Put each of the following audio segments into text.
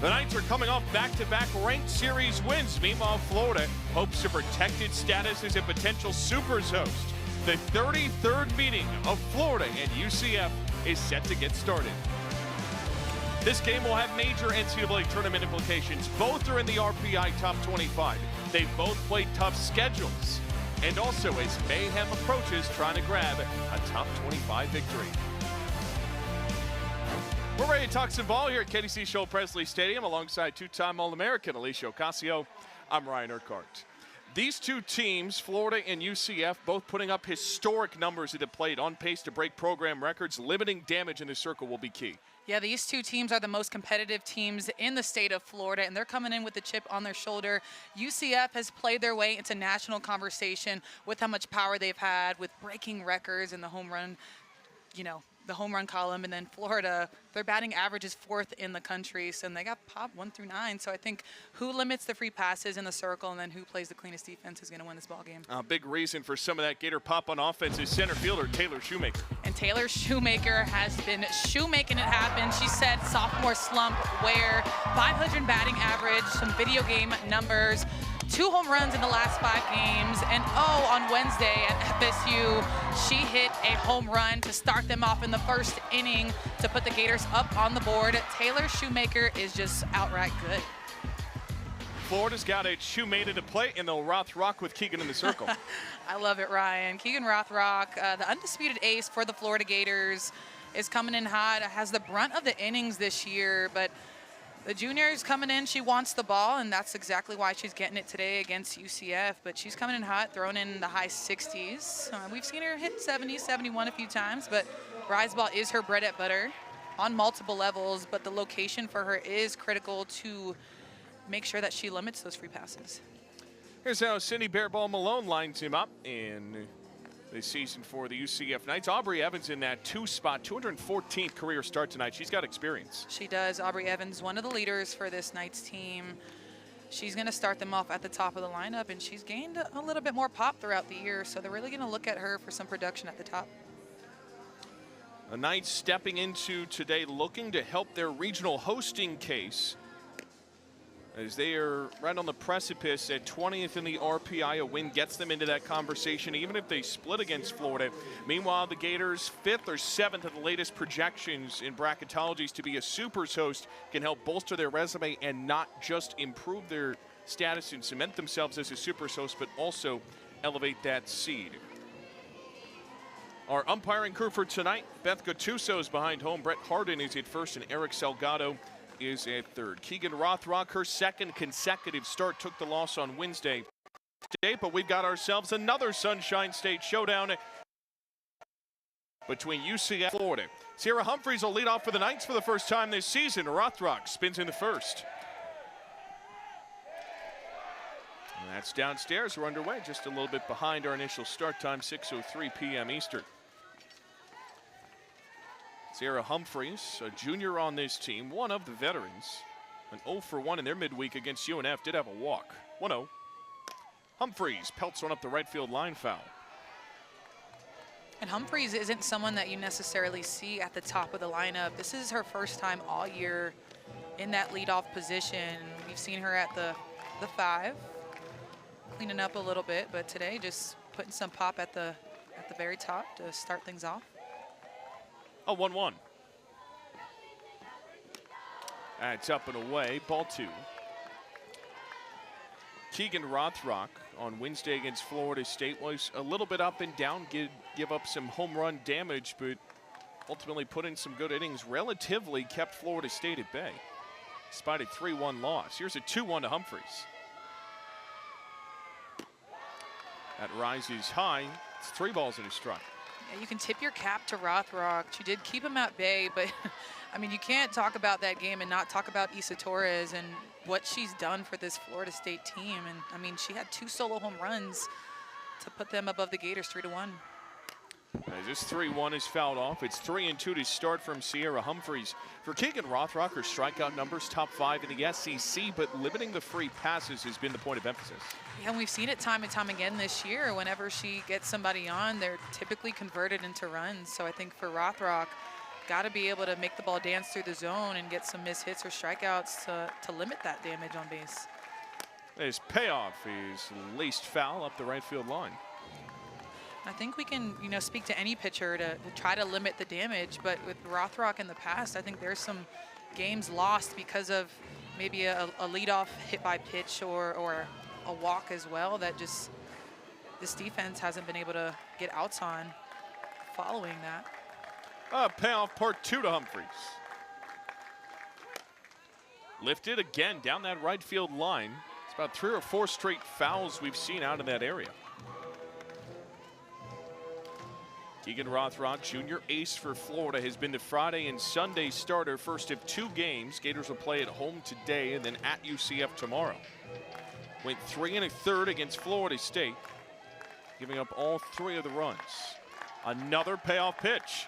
The Knights are coming off back-to-back ranked series wins. Meanwhile, Florida hopes to protect its status as a potential Supers host. The 33rd meeting of Florida and UCF is set to get started. This game will have major NCAA tournament implications. Both are in the RPI top 25. They both played tough schedules. And also, as mayhem approaches, trying to grab a top 25 victory. We're ready to talk some ball here at KDC Show Presley Stadium alongside two-time All-American Alicia Ocasio. I'm Ryan Urquhart. These two teams, Florida and UCF, both putting up historic numbers at the plate, on pace to break program records. Limiting damage in the circle will be key. Yeah, these two teams are the most competitive teams in the state of Florida, and they're coming in with the chip on their shoulder. UCF has played their way into national conversation with how much power they've had, with breaking records in the home run, the home run column. And then Florida, their batting average is 4th in the country, so they got popped 1 through 9. So I think who limits the free passes in the circle and then who plays the cleanest defense is going to win this ball game. A big reason for some of that Gator pop on offense is center fielder Taylor Shoemaker. And Taylor Shoemaker has been shoemaking it happen. She said sophomore slump where 500 batting average, some video game numbers, 2 home runs in the last 5 games, and on Wednesday at FSU, she hit a home run to start them off in the first inning to put the Gators up on the board. Taylor Shoemaker is just outright good. Florida's got a Shoemaker to play, and they'll Rothrock with Keegan in the circle. I love it, Ryan. Keegan Rothrock, the undisputed ace for the Florida Gators, is coming in hot, has the brunt of the innings this year, but the junior is coming in. She wants the ball, and that's exactly why she's getting it today against UCF. But she's coming in hot, throwing in the high 60s. We've seen her hit 70, 71 a few times, but rise ball is her bread and butter on multiple levels. But the location for her is critical to make sure that she limits those free passes. Here's how Cindy Bearball Malone lines him up in this season for the UCF Knights. Aubrey Evans in that 2 spot, 214th career start tonight. She's got experience. She does. Aubrey Evans, one of the leaders for this Knights team. She's going to start them off at the top of the lineup, and she's gained a little bit more pop throughout the year, so they're really going to look at her for some production at the top. The Knights stepping into today looking to help their regional hosting case, as they are right on the precipice at 20th in the RPI. A win gets them into that conversation, even if they split against Florida. Meanwhile, the Gators 5th or 7th of the latest projections in bracketologies to be a Supers host can help bolster their resume and not just improve their status and cement themselves as a Supers host, but also elevate that seed. Our umpiring crew for tonight: Beth Gattuso is behind home, Brett Harden is at first, and Eric Salgado is at third. Keegan Rothrock, her 2nd consecutive start, took the loss on Wednesday. Today, but we've got ourselves another Sunshine State showdown between UCF and Florida. Sierra Humphreys will lead off for the Knights for the first time this season. Rothrock spins in the first. And that's downstairs. We're underway, just a little bit behind our initial start time, 6:03 p.m. Eastern. Sierra Humphreys, a junior on this team, one of the veterans. An 0 for 1 in their midweek against UNF, did have a walk. 1-0. Humphreys pelts one up the right field line, foul. And Humphreys isn't someone that you necessarily see at the top of the lineup. This is her first time all year in that leadoff position. We've seen her at the 5, cleaning up a little bit, but today just putting some pop at the very top to start things off. A 1-1. That's up and away, ball 2. Keegan Rothrock on Wednesday against Florida State was a little bit up and down, give up some home run damage, but ultimately put in some good innings, relatively kept Florida State at bay, despite a 3-1 loss. Here's a 2-1 to Humphreys. That rises high. It's 3 balls and a strike. You can tip your cap to Rothrock. She did keep him at bay, but I mean, you can't talk about that game and not talk about Issa Torres and what she's done for this Florida State team. And I mean, she had 2 solo home runs to put them above the Gators 3-1. As this 3-1 is fouled off, it's 3-2 to start from Sierra Humphreys. For Keegan Rothrock, her strikeout numbers top 5 in the SEC, but limiting the free passes has been the point of emphasis. Yeah, and we've seen it time and time again this year. Whenever she gets somebody on, they're typically converted into runs. So I think for Rothrock, got to be able to make the ball dance through the zone and get some missed hits or strikeouts to limit that damage on base. His payoff is laced foul up the right field line. I think we can, speak to any pitcher to try to limit the damage, but with Rothrock in the past, I think there's some games lost because of maybe a leadoff hit by pitch or a walk as well that just this defense hasn't been able to get outs on following that. Payoff part 2 to Humphries. Lifted again down that right field line. It's about 3 or 4 straight fouls we've seen out of that area. Keegan Rothrock, junior ace for Florida, has been the Friday and Sunday starter, first of 2 games. Gators will play at home today and then at UCF tomorrow. Went 3 1/3 against Florida State, giving up all 3 of the runs. Another payoff pitch.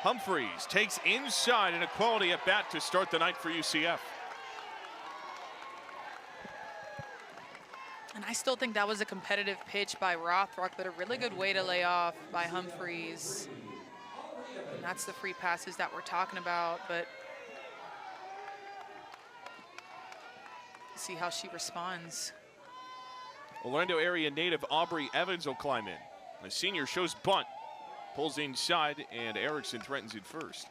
Humphries takes inside in a quality at bat to start the night for UCF. And I still think that was a competitive pitch by Rothrock, but a really good way to lay off by Humphries. And that's the free passes that we're talking about, but see how she responds. Orlando area native Aubrey Evans will climb in. The senior shows bunt, pulls inside, and Erickson threatens it first.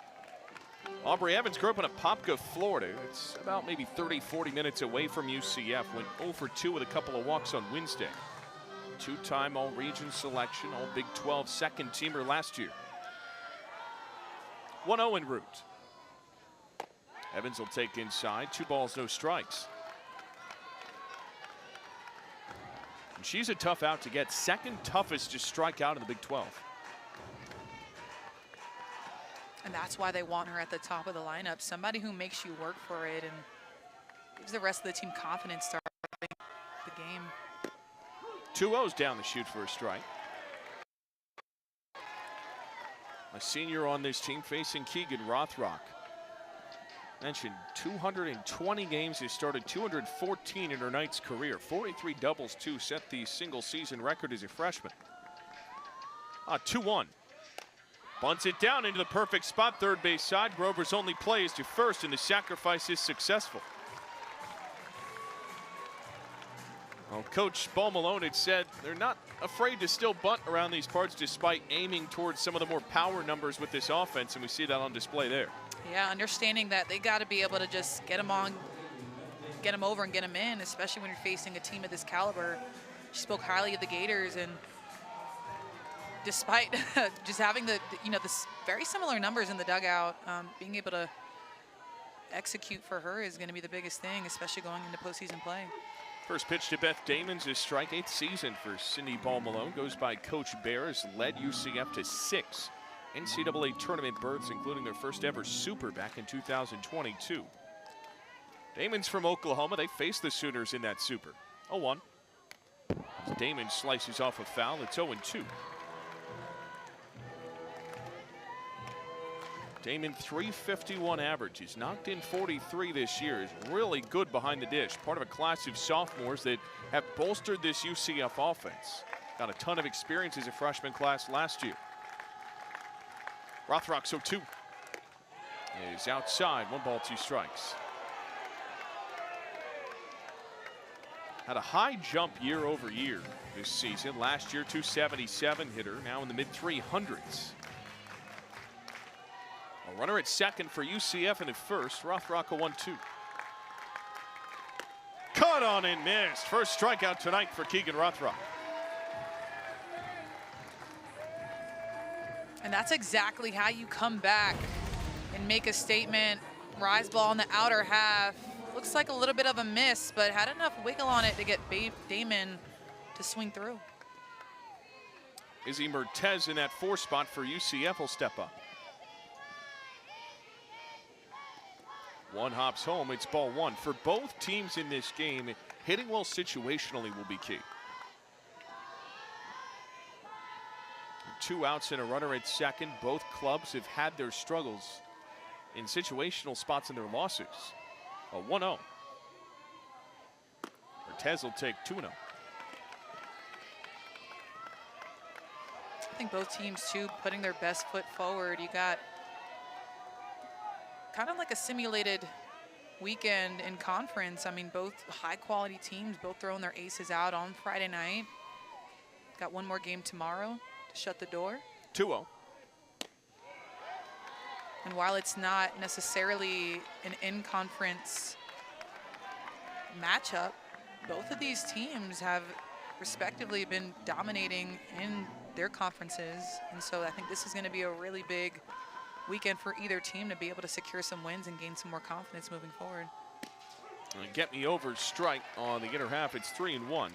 Aubrey Evans grew up in Apopka, Florida. It's about maybe 30-40 minutes away from UCF. Went 0 for 2 with a couple of walks on Wednesday. 2-time All-Region selection, All-Big 12 second-teamer last year. 1-0 en route. Evans will take inside. 2 balls, no strikes. And she's a tough out to get. Second toughest to strike out in the Big 12. And that's why they want her at the top of the lineup. Somebody who makes you work for it and gives the rest of the team confidence starting the game. 2-0's down the chute for a strike. A senior on this team facing Keegan Rothrock. Mentioned 220 games. Has started 214 in her Knights career. 43 doubles, 2 set the single season record as a freshman. 2-1. Bunts it down into the perfect spot, third base side. Grover's only play is to first, and the sacrifice is successful. Well, Coach Bo Malone had said they're not afraid to still bunt around these parts despite aiming towards some of the more power numbers with this offense, and we see that on display there. Yeah, understanding that they got to be able to just get them on, get them over and get them in, especially when you're facing a team of this caliber. She spoke highly of the Gators, and despite just having the very similar numbers in the dugout, being able to execute for her is going to be the biggest thing, especially going into postseason play. First pitch to Beth Damon's a strike. 8th season for Cindy Ball Malone. Goes by Coach Bear, has led UCF to 6 NCAA tournament berths, including their first ever Super back in 2022. Damon's from Oklahoma. They faced the Sooners in that Super. 0-1. Damon slices off a foul. It's 0-2. Damon, .351 average. He's knocked in 43 this year. Is really good behind the dish. Part of a class of sophomores that have bolstered this UCF offense. Got a ton of experience as a freshman class last year. Rothrock, 0-2. Is outside. 1 ball, 2 strikes. Had a high jump year over year this season. Last year, 277 hitter. Now in the mid-300s. A runner at second for UCF in the first. Rothrock a 1-2. Caught on and missed. First strikeout tonight for Keegan Rothrock. And that's exactly how you come back and make a statement. Rise ball in the outer half. Looks like a little bit of a miss, but had enough wiggle on it to get Damon to swing through. Izzy Mertez in that 4 spot for UCF will step up. 1 hops home, it's ball 1. For both teams in this game, hitting well situationally will be key. 2 outs and a runner at second. Both clubs have had their struggles in situational spots in their losses. A 1-0. Mertez will take 2-0. think both teams, too, putting their best foot forward. You got kind of like a simulated weekend in conference. I mean, both high-quality teams, both throwing their aces out on Friday night. Got one more game tomorrow to shut the door. 2-0. And while it's not necessarily an in-conference matchup, both of these teams have respectively been dominating in their conferences. And so I think this is going to be a really big weekend for either team to be able to secure some wins and gain some more confidence moving forward. Get me over strike on the inner half. It's 3-1.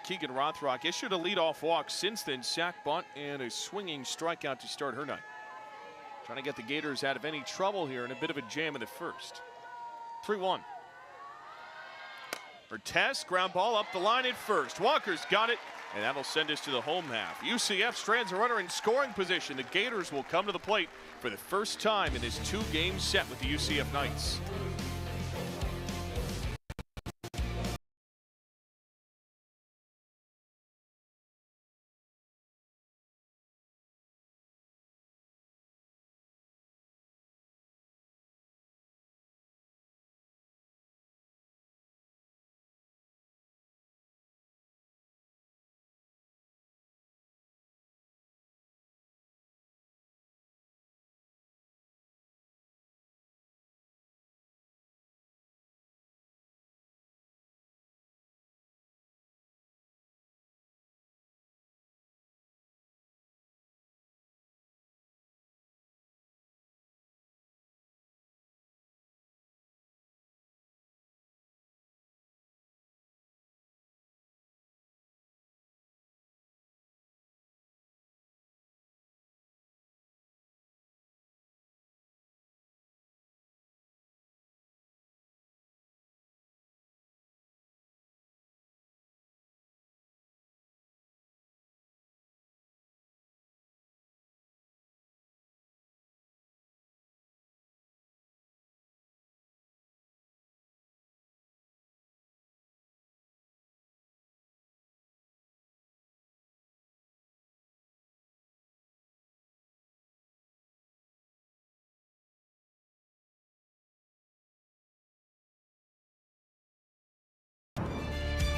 Keegan Rothrock issued a leadoff walk since then, sack bunt and a swinging strikeout to start her night. Trying to get the Gators out of any trouble here and a bit of a jam in the first. 3-1. Tess, ground ball up the line at first. Walker's got it, and that'll send us to the home half. UCF strands a runner in scoring position. The Gators will come to the plate for the first time in this two-game set with the UCF Knights.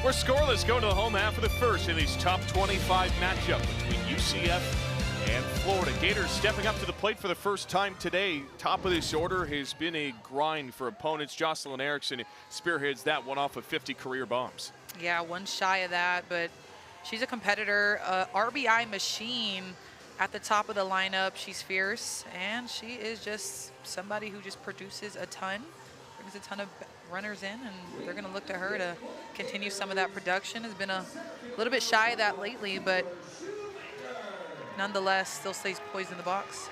We're scoreless going to the home half of the first in these top 25 matchup between UCF and Florida. Gators stepping up to the plate for the first time today. Top of this order has been a grind for opponents. Jocelyn Erickson spearheads that one off of 50 career bombs. Yeah, one shy of that, but she's a competitor, RBI machine at the top of the lineup. She's fierce, and she is just somebody who just produces a ton, brings a ton of runners in, and they're going to look to her to continue some of that production. Has been a little bit shy of that lately, but nonetheless still stays poised in the box.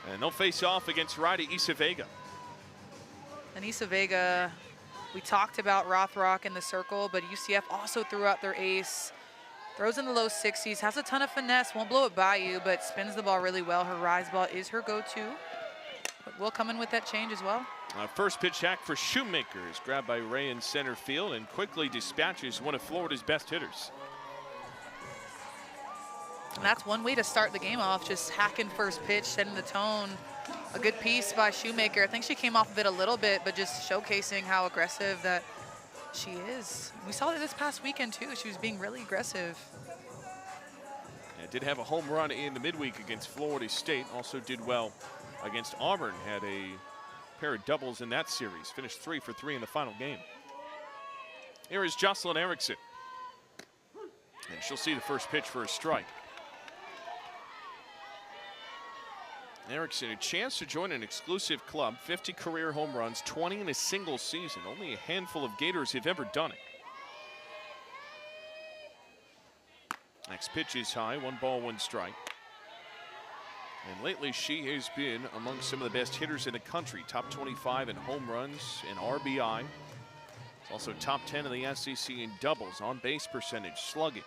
And they'll face off against Ryder Isa Vega. And Isa Vega, we talked about Rothrock in the circle, but UCF also threw out their ace. Throws in the low 60s, has a ton of finesse, won't blow it by you, but spins the ball really well. Her rise ball is her go-to. But we'll come in with that change as well. First pitch hack for Shoemaker is grabbed by Ray in center field and quickly dispatches one of Florida's best hitters. And that's one way to start the game off, just hacking first pitch, setting the tone. A good piece by Shoemaker. I think she came off of it a little bit, but just showcasing how aggressive that she is. We saw it this past weekend too. She was being really aggressive. And did have a home run in the midweek against Florida State. Also did well against Auburn. Had a pair of doubles in that series. Finished 3 for 3 in the final game. Here is Jocelyn Erickson. And she'll see the first pitch for a strike. Erickson, a chance to join an exclusive club, 50 career home runs, 20 in a single season. Only a handful of Gators have ever done it. Next pitch is high, 1 ball, 1 strike. And lately she has been among some of the best hitters in the country. Top 25 in home runs and RBI. It's also top 10 in the SEC in doubles, on base percentage, slugging.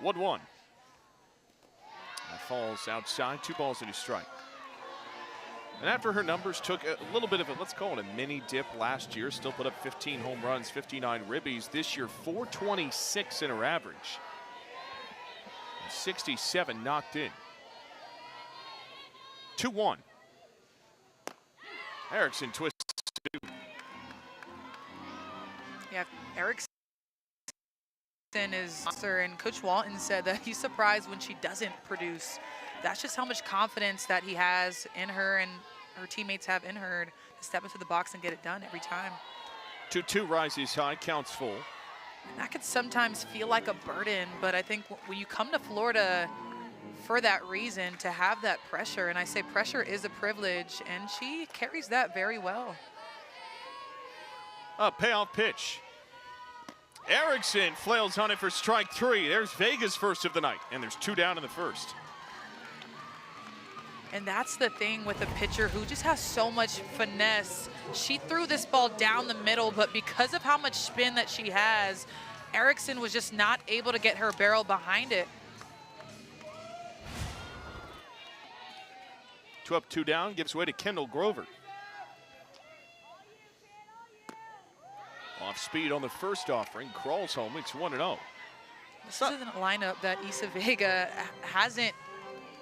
1-1. That falls outside, 2 balls and a strike. And after her numbers took a little bit of a, let's call it a mini dip last year, still put up 15 home runs, 59 ribbies. This year, 426 in her average. 67 knocked in. 2-1. Erickson twists two. Yeah, Erickson is, and Coach Walton said that he's surprised when she doesn't produce. That's just how much confidence that he has in her and her teammates have in her to step into the box and get it done every time. 2-2 rises high, counts full. And that could sometimes feel like a burden, but I think when you come to Florida for that reason, to have that pressure, and I say pressure is a privilege, and she carries that very well. A payoff pitch. Erickson flails on it for strike 3. There's Vega's first of the night, and there's 2 down in the first. And that's the thing with a pitcher who just has so much finesse. She threw this ball down the middle, but because of how much spin that she has, Erickson was just not able to get her barrel behind it. 2 up, 2 down, gives way to Kendall Grover. Off speed on the first offering, crawls home, it's 1-0. This isn't a lineup that Isa Vega hasn't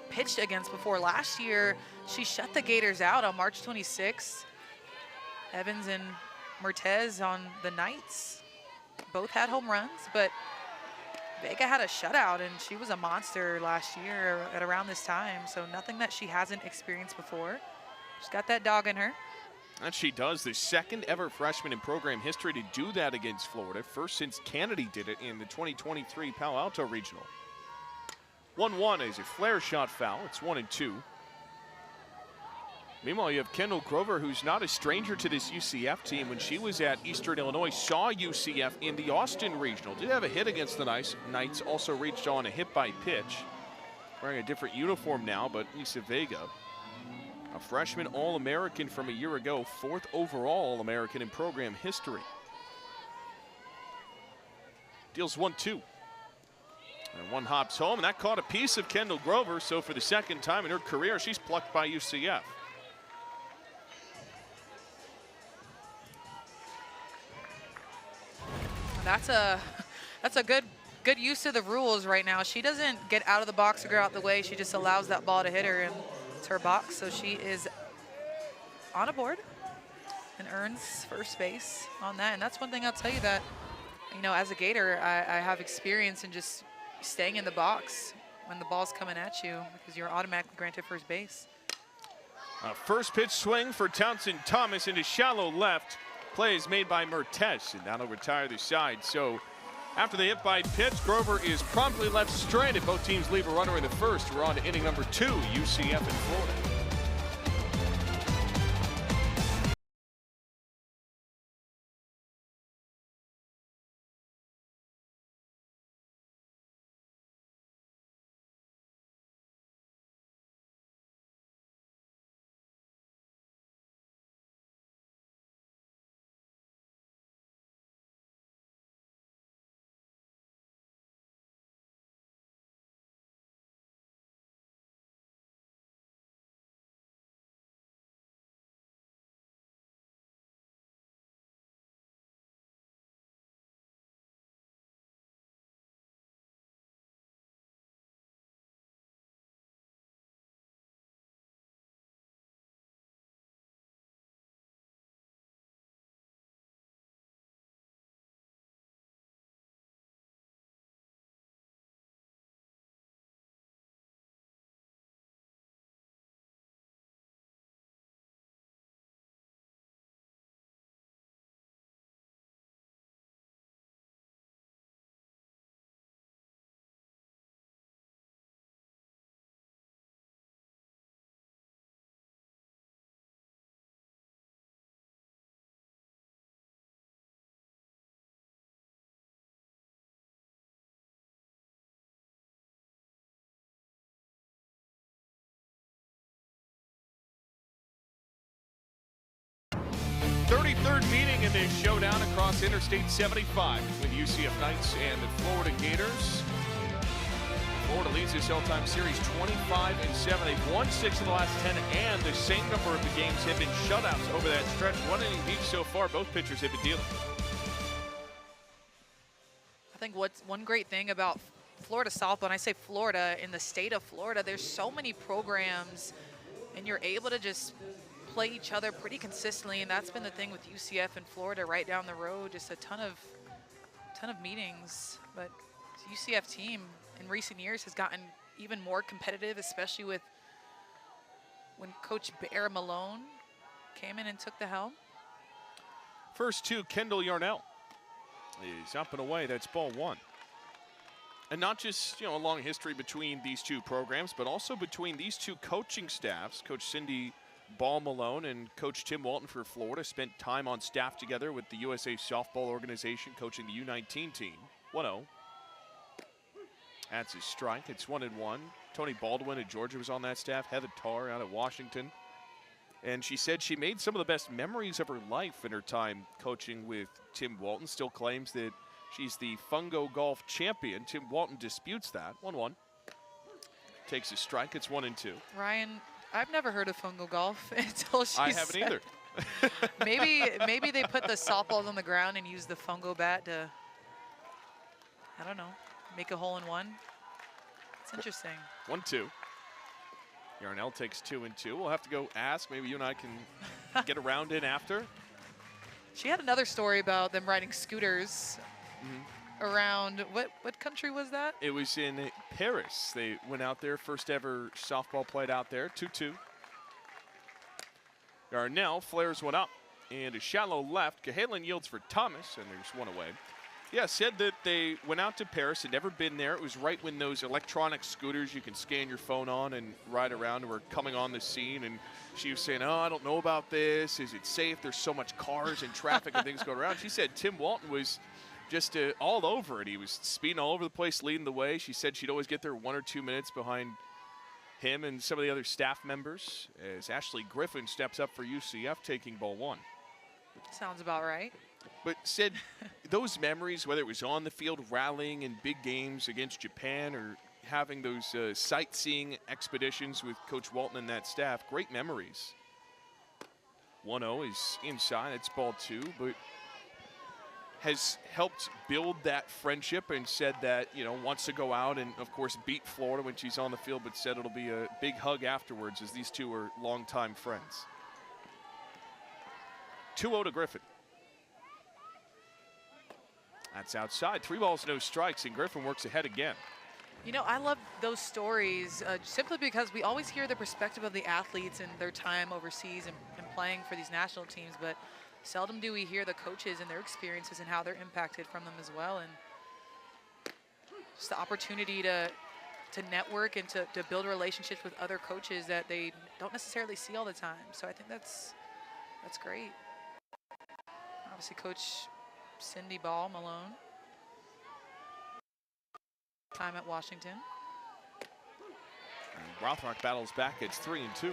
pitched against before. Last year, she shut the Gators out on March 26th. Evans and Mertez on the Knights both had home runs, but Vega had a shutout, and she was a monster last year at around this time, so nothing that she hasn't experienced before. She's got that dog in her. And she does, the second ever freshman in program history to do that against Florida, first since Kennedy did it in the 2023 Palo Alto Regional. 1-1 is a flare shot foul. It's 1-2. Meanwhile, you have Kendall Grover, who's not a stranger to this UCF team. When she was at Eastern Illinois, saw UCF in the Austin Regional. Did have a hit against the Knights, also reached on a hit by pitch. Wearing a different uniform now, but Isa Vega, a freshman All-American from a year ago, 4th overall All-American in program history. Deals 1-2. And one hops home, and that caught a piece of Kendall Grover, so for the second time in her career, she's plucked by UCF. That's a good use of the rules right now. She doesn't get out of the box or go out the way. She just allows that ball to hit her, and it's her box, so she is on a board and earns first base on that. And that's one thing I'll tell you that, you know, as a Gator, I have experience in just staying in the box when the ball's coming at you because you're automatically granted first base. A first pitch swing for Townsend Thomas into shallow left. Play is made by Mertez, and that'll retire the side. So after the hit by pitch, Grover is promptly left stranded. Both teams leave a runner in the first. We're on to inning number 2, UCF in Florida. Third meeting in this showdown across Interstate 75 between UCF Knights and the Florida Gators. Florida leads this all-time series 25-7. They've won 6 of the last 10, and the same number of the games have been shutouts over that stretch. 1 inning each so far. Both pitchers have been dealing. I think what's one great thing about Florida softball, and I say Florida, in the state of Florida, there's so many programs, and you're able to just play each other pretty consistently, and that's been the thing with UCF and Florida right down the road. Just a ton of meetings, but the UCF team in recent years has gotten even more competitive, especially with when Coach Bear Malone came in and took the helm. First to Kendall Yarnell. He's up and away. That's ball 1. And not just, a long history between these two programs, but also between these two coaching staffs. Coach Cindy Ball Malone and Coach Tim Walton for Florida spent time on staff together with the USA Softball Organization, coaching the U19 team. 1-0. That's his strike. It's 1-1. Tony Baldwin at Georgia was on that staff. Heather Tarr out at Washington. And she said she made some of the best memories of her life in her time coaching with Tim Walton. Still claims that she's the Fungo Golf champion. Tim Walton disputes that. 1-1. Takes a strike. It's 1-2. Ryan, I've never heard of Fungo Golf until she I haven't either. maybe they put the softballs on the ground and use the Fungo bat to, I don't know, make a hole in one. It's interesting. 1-2. Yarnell takes 2 and 2. We'll have to go ask. Maybe you and I can get around in after. She had another story about them riding scooters around, what country was that? It was in Paris. They went out there, first ever softball played out there, 2-2. Yarnell flares one up and a shallow left. Cahalan yields for Thomas, and there's one away. Yeah, said that they went out to Paris, had never been there. It was right when those electronic scooters you can scan your phone on and ride around were coming on the scene. And she was saying, I don't know about this. Is it safe? There's so much cars and traffic and things going around. She said Tim Walton was just all over it. He was speeding all over the place, leading the way. She said she'd always get there 1 or 2 minutes behind him and some of the other staff members as Ashley Griffin steps up for UCF, taking ball 1. Sounds about right. But said those memories, whether it was on the field rallying in big games against Japan or having those sightseeing expeditions with Coach Walton and that staff, great memories. 1-0 is inside. It's ball 2, but has helped build that friendship and said that, wants to go out and, of course, beat Florida when she's on the field, but said it'll be a big hug afterwards as these two are longtime friends. 2-0 to Griffin. That's outside. 3 balls, no strikes, and Griffin works ahead again. I love those stories simply because we always hear the perspective of the athletes and their time overseas and playing for these national teams, but seldom do we hear the coaches and their experiences and how they're impacted from them as well. And just the opportunity to network and to build relationships with other coaches that they don't necessarily see all the time. So I think that's great. Obviously, Coach Cindy Ball Malone. Time at Washington. And Rothrock battles back. It's 3-2.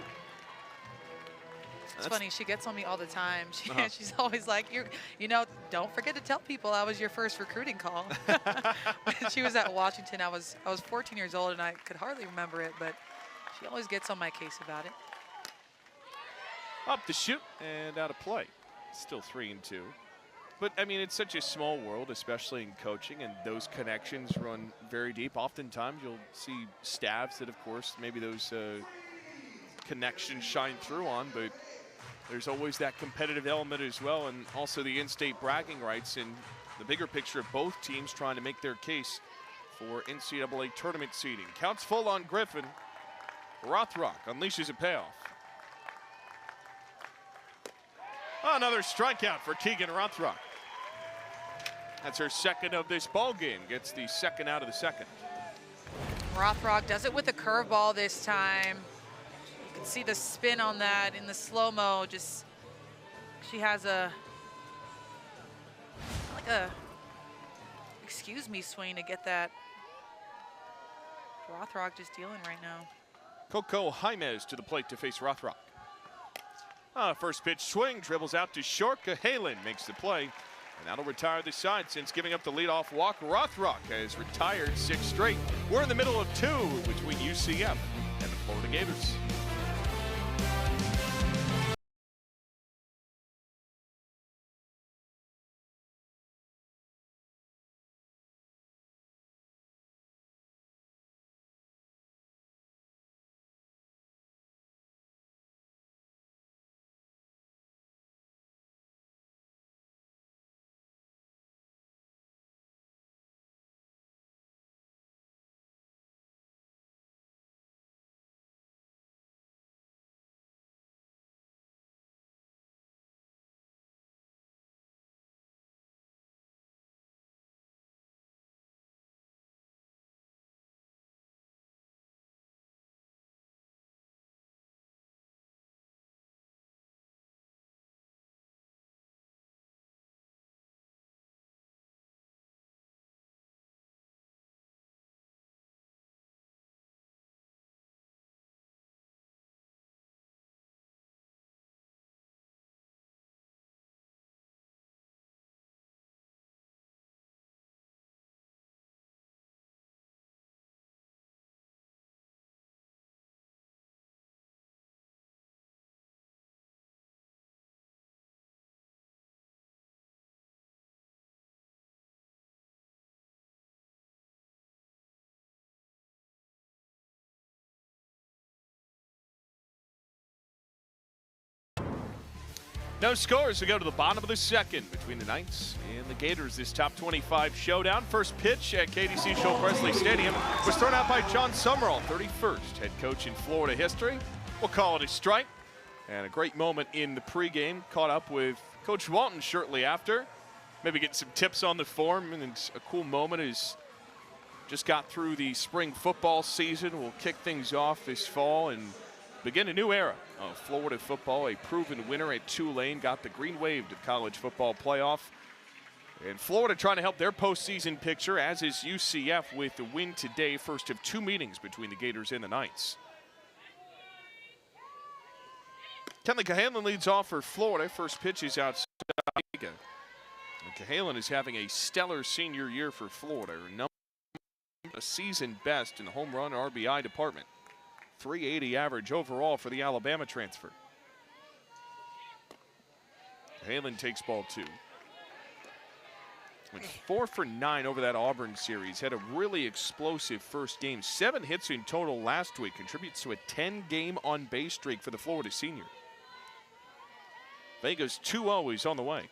It's funny. She gets on me all the time. She's always like, don't forget to tell people I was your first recruiting call. When she was at Washington, I was 14 years old, and I could hardly remember it, but she always gets on my case about it. Up the shoot and out of play. Still 3-2. But, it's such a small world, especially in coaching, and those connections run very deep. Oftentimes, you'll see staffs that, of course, maybe those connections shine through on, but there's always that competitive element as well, and also the in-state bragging rights and the bigger picture of both teams trying to make their case for NCAA tournament seeding. Counts full on Griffin. Rothrock unleashes a payoff. Another strikeout for Keegan Rothrock. That's her second of this ball game. Gets the second out of the second. Rothrock does it with a curveball this time. You can see the spin on that in the slow-mo. Just, she has like a excuse me swing to get that. Rothrock just dealing right now. Coco Jaimez to the plate to face Rothrock. First pitch swing, dribbles out to short. Cahalan makes the play. And that'll retire the side since giving up the leadoff walk. Rothrock has retired 6 straight. We're in the middle of 2 between UCF and the Florida Gators. No scores. We go to the bottom of the second between the Knights and the Gators. This top 25 showdown. First pitch at KDC Show Presley Stadium was thrown out by John Summerall, 31st head coach in Florida history. We'll call it a strike. And a great moment in the pregame. Caught up with Coach Walton shortly after. Maybe getting some tips on the form. And it's a cool moment as just got through the spring football season. We'll kick things off this fall and begin a new era of Florida football. A proven winner at Tulane got the green wave to the college football playoff. And Florida trying to help their postseason picture, as is UCF with the win today. First of 2 meetings between the Gators and the Knights. Kenley Cahalan leads off for Florida. First pitch is outside. And Cahalan is having a stellar senior year for Florida. A season best in the home run RBI department. 380 average overall for the Alabama transfer. Cahalan takes ball 2. Went 4 for 9 over that Auburn series. Had a really explosive first game. 7 hits in total last week. Contributes to a 10-game on-base streak for the Florida senior. Vega's 2-0 is on the way.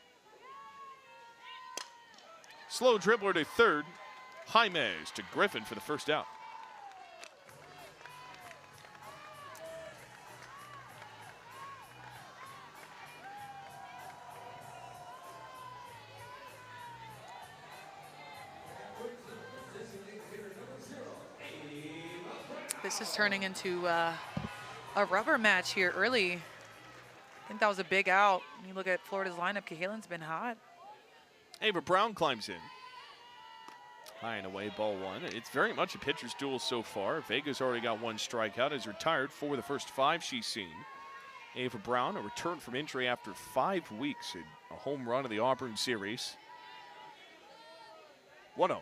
Slow dribbler to third. Jaimes to Griffin for the first out. This is turning into a rubber match here early. I think that was a big out. When you look at Florida's lineup, Cahalan's been hot. Ava Brown climbs in. High and away, ball 1. It's very much a pitcher's duel so far. Vega's already got 1 strikeout, has retired 4 of the first 5 she's seen. Ava Brown, a return from injury after 5 weeks, in a home run in the Auburn series. 1-0.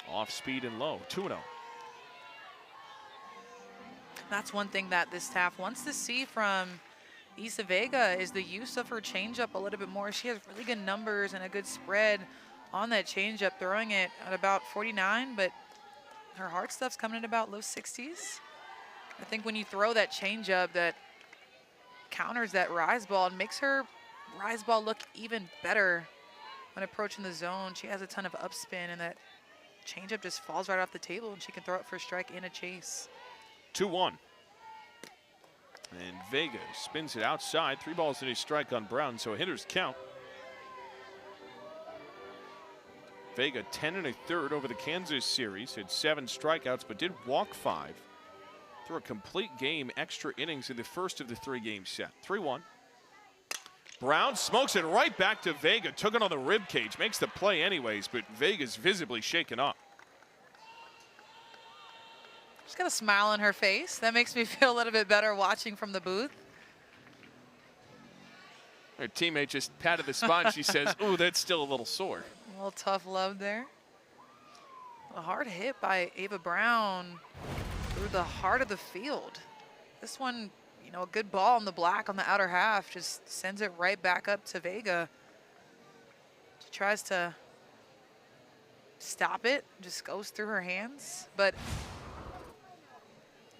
Off speed and low, 2-0. That's one thing that this staff wants to see from Isa Vega is the use of her changeup a little bit more. She has really good numbers and a good spread on that changeup, throwing it at about 49, but her hard stuff's coming in about low 60s. I think when you throw that changeup, that counters that rise ball and makes her rise ball look even better when approaching the zone. She has a ton of upspin, and that changeup just falls right off the table, and she can throw it for a strike and a chase. 2-1. And Vega spins it outside. 3 balls and a strike on Brown, so a hitter's count. Vega 10 1/3 over the Kansas series. Had 7 strikeouts, but did walk 5. Threw a complete game, extra innings in the first of the 3-game set. 3-1. Brown smokes it right back to Vega. Took it on the rib cage. Makes the play anyways, but Vega's visibly shaken up. She's got a smile on her face. That makes me feel a little bit better watching from the booth. Her teammate just patted the spot and she says, ooh, that's still a little sore. A little tough love there. A hard hit by Ava Brown through the heart of the field. This one, you know, a good ball on the black on the outer half, just sends it right back up to Vega. She tries to stop it, just goes through her hands. But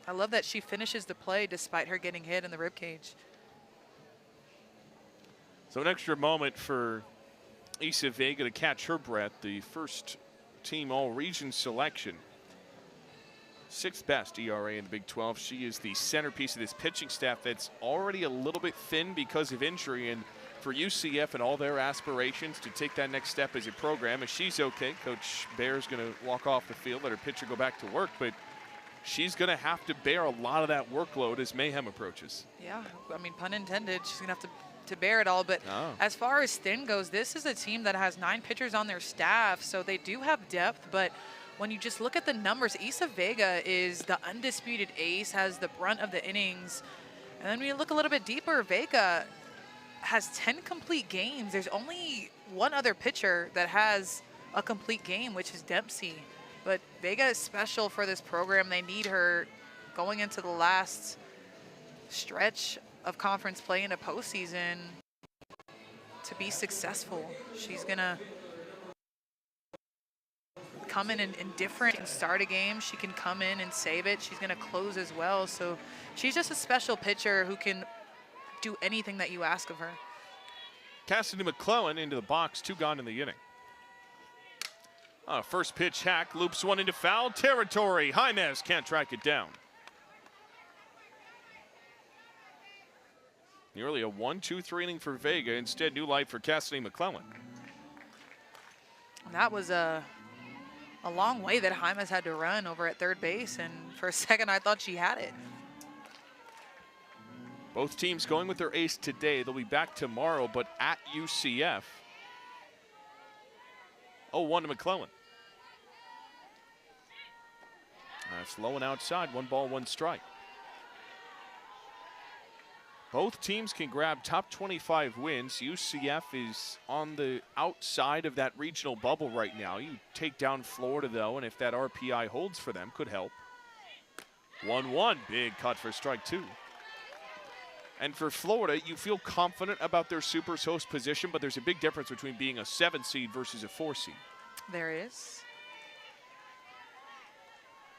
I love that she finishes the play despite her getting hit in the ribcage. So an extra moment for Issa Vega to catch her breath, the first team all-region selection. 6th best ERA in the Big 12. She is the centerpiece of this pitching staff that's already a little bit thin because of injury. And for UCF and all their aspirations to take that next step as a program, if she's okay, Coach Bear's going to walk off the field, let her pitcher go back to work. But she's going to have to bear a lot of that workload as Mayhem approaches. Yeah, I mean, pun intended. She's going to have to bear it all. But as far as thin goes, this is a team that has 9 pitchers on their staff, so they do have depth. But when you just look at the numbers, Issa Vega is the undisputed ace, has the brunt of the innings. And then when you look a little bit deeper, Vega has 10 complete games. There's only one other pitcher that has a complete game, which is Dempsey. But Vega is special for this program. They need her going into the last stretch of conference play in a postseason to be successful. She's gonna come in different and start a game. She can come in and save it. She's gonna close as well. So she's just a special pitcher who can do anything that you ask of her. Cassidy McClellan into the box, 2 gone in the inning. First pitch hack, loops one into foul territory. Jaimez can't track it down. Nearly a 1-2-3 inning for Vega. Instead, new life for Cassidy McClellan. That was a long way that Jaimez had to run over at third base, and for a second I thought she had it. Both teams going with their ace today. They'll be back tomorrow, but at UCF. 0-1 to McClellan. Slow and outside, 1 ball, 1 strike. Both teams can grab top 25 wins. UCF is on the outside of that regional bubble right now. You take down Florida, though, and if that RPI holds for them, could help. 1-1, big cut for strike 2. And for Florida, you feel confident about their Super's host position, but there's a big difference between being a 7 seed versus a 4 seed. There is.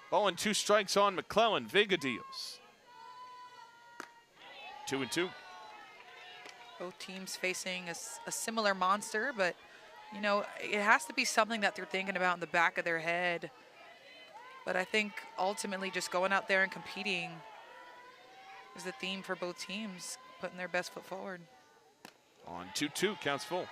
Ball and 2 strikes on McClellan. Vega deals. 2-2. Both teams facing a similar monster, but, you know, it has to be something that they're thinking about in the back of their head. But I think ultimately just going out there and competing is the theme for both teams, putting their best foot forward. On 2-2, counts full.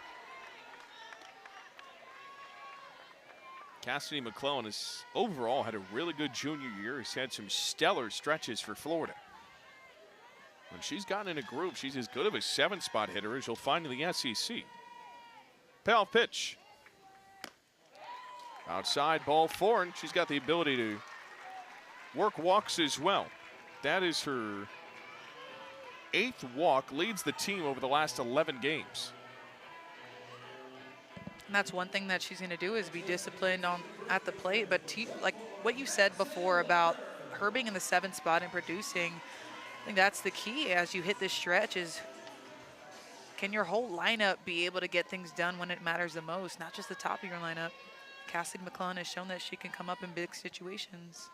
Cassidy McClellan has overall had a really good junior year. He's had some stellar stretches for Florida. When she's gotten in a groove, she's as good of a 7-spot hitter as you'll find in the SEC. Payoff pitch. Outside, ball 4, and she's got the ability to work walks as well. That is her 8th walk, leads the team over the last 11 games. And that's one thing that she's going to do is be disciplined at the plate. But like what you said before about her being in the 7th spot and producing, I think that's the key as you hit this stretch is can your whole lineup be able to get things done when it matters the most, not just the top of your lineup. Cassidy McClellan has shown that she can come up in big situations.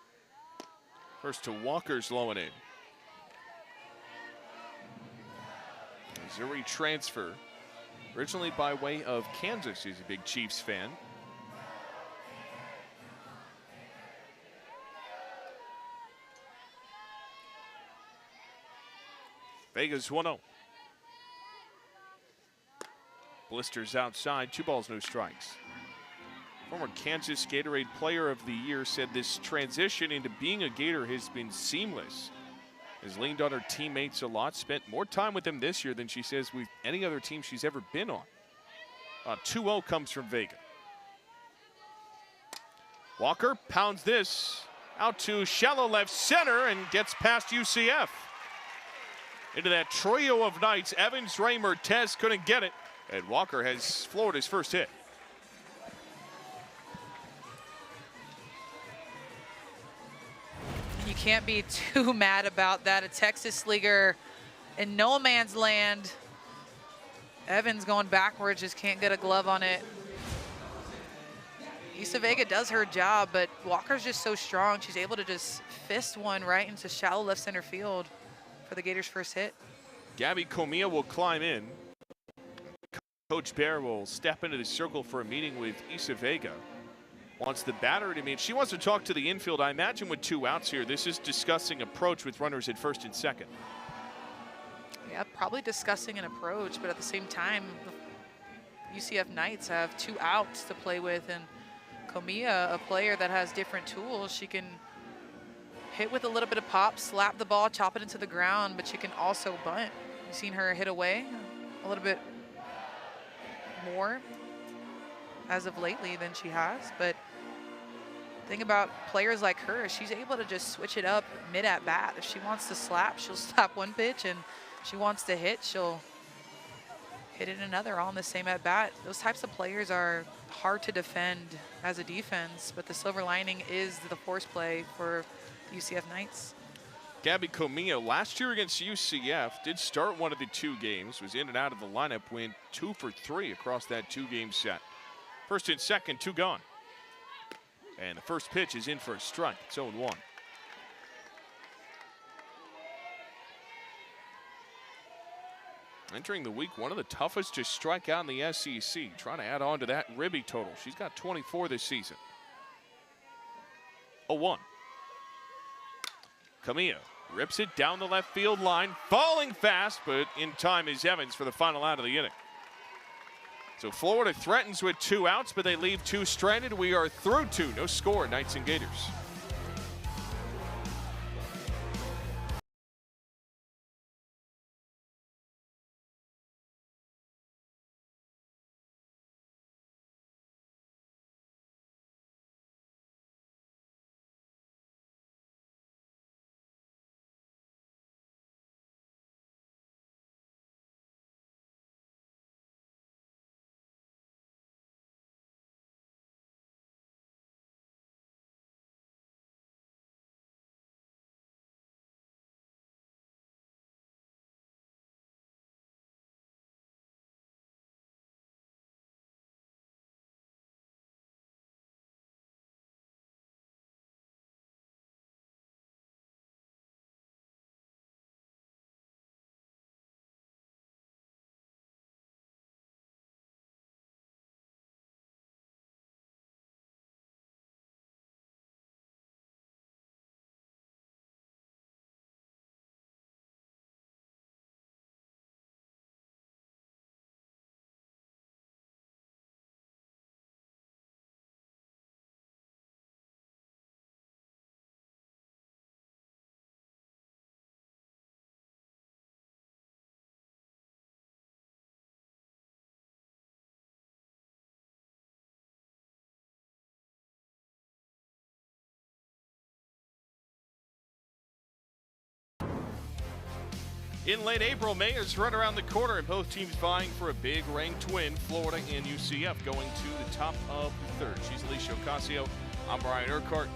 First to Walker's low and in. Missouri transfer. Originally by way of Kansas, he's a big Chiefs fan. Vegas 1-0. Blisters outside, 2 balls, no strikes. Former Kansas Gatorade Player of the Year said this transition into being a Gator has been seamless. Has leaned on her teammates a lot, spent more time with them this year than she says with any other team she's ever been on. 2-0 comes from Vega. Walker pounds this out to shallow left center and gets past UCF. into that trio of Knights. Evans, Raymer, Tess couldn't get it. And Walker has Florida's first hit. You can't be too mad about that. A Texas leaguer in no man's land. Evans going backwards, just can't get a glove on it. Issa Vega does her job, but Walker's just so strong. She's able to just fist one right into shallow left center field for the Gators' first hit. Gabby Comia will climb in. Coach Bear will step into the circle for a meeting with Issa Vega. Wants the batter to meet. She wants to talk to the infield. I imagine with 2 outs here, this is discussing approach with runners at first and second. Yeah, probably discussing an approach, but at the same time, the UCF Knights have 2 outs to play with, and Comia, a player that has different tools. She can hit with a little bit of pop, slap the ball, chop it into the ground, but she can also bunt. You've seen her hit away a little bit more as of lately than she has, but the thing about players like her, she's able to just switch it up mid at bat. If she wants to slap, she'll slap one pitch, and if she wants to hit, she'll hit it another, all in the same at bat. Those types of players are hard to defend as a defense, but the silver lining is the force play for the UCF Knights. Gabby Comia last year against UCF did start one of the 2 games, was in and out of the lineup, went 2 for 3 across that 2-game set. First and second, 2 gone. And the first pitch is in for a strike. It's 0-1. Entering the week, one of the toughest to strike out in the SEC. Trying to add on to that Ribby total. She's got 24 this season. 0-1. Camilla rips it down the left field line. Falling fast, but in time is Evans for the final out of the inning. So Florida threatens with 2 outs, but they leave 2 stranded. We are through 2. No score, Knights and Gators. In late April, May is right around the corner, and both teams vying for a big ranked win. Florida and UCF going to the top of the 3rd. She's Alicia Ocasio. I'm Brian Urquhart.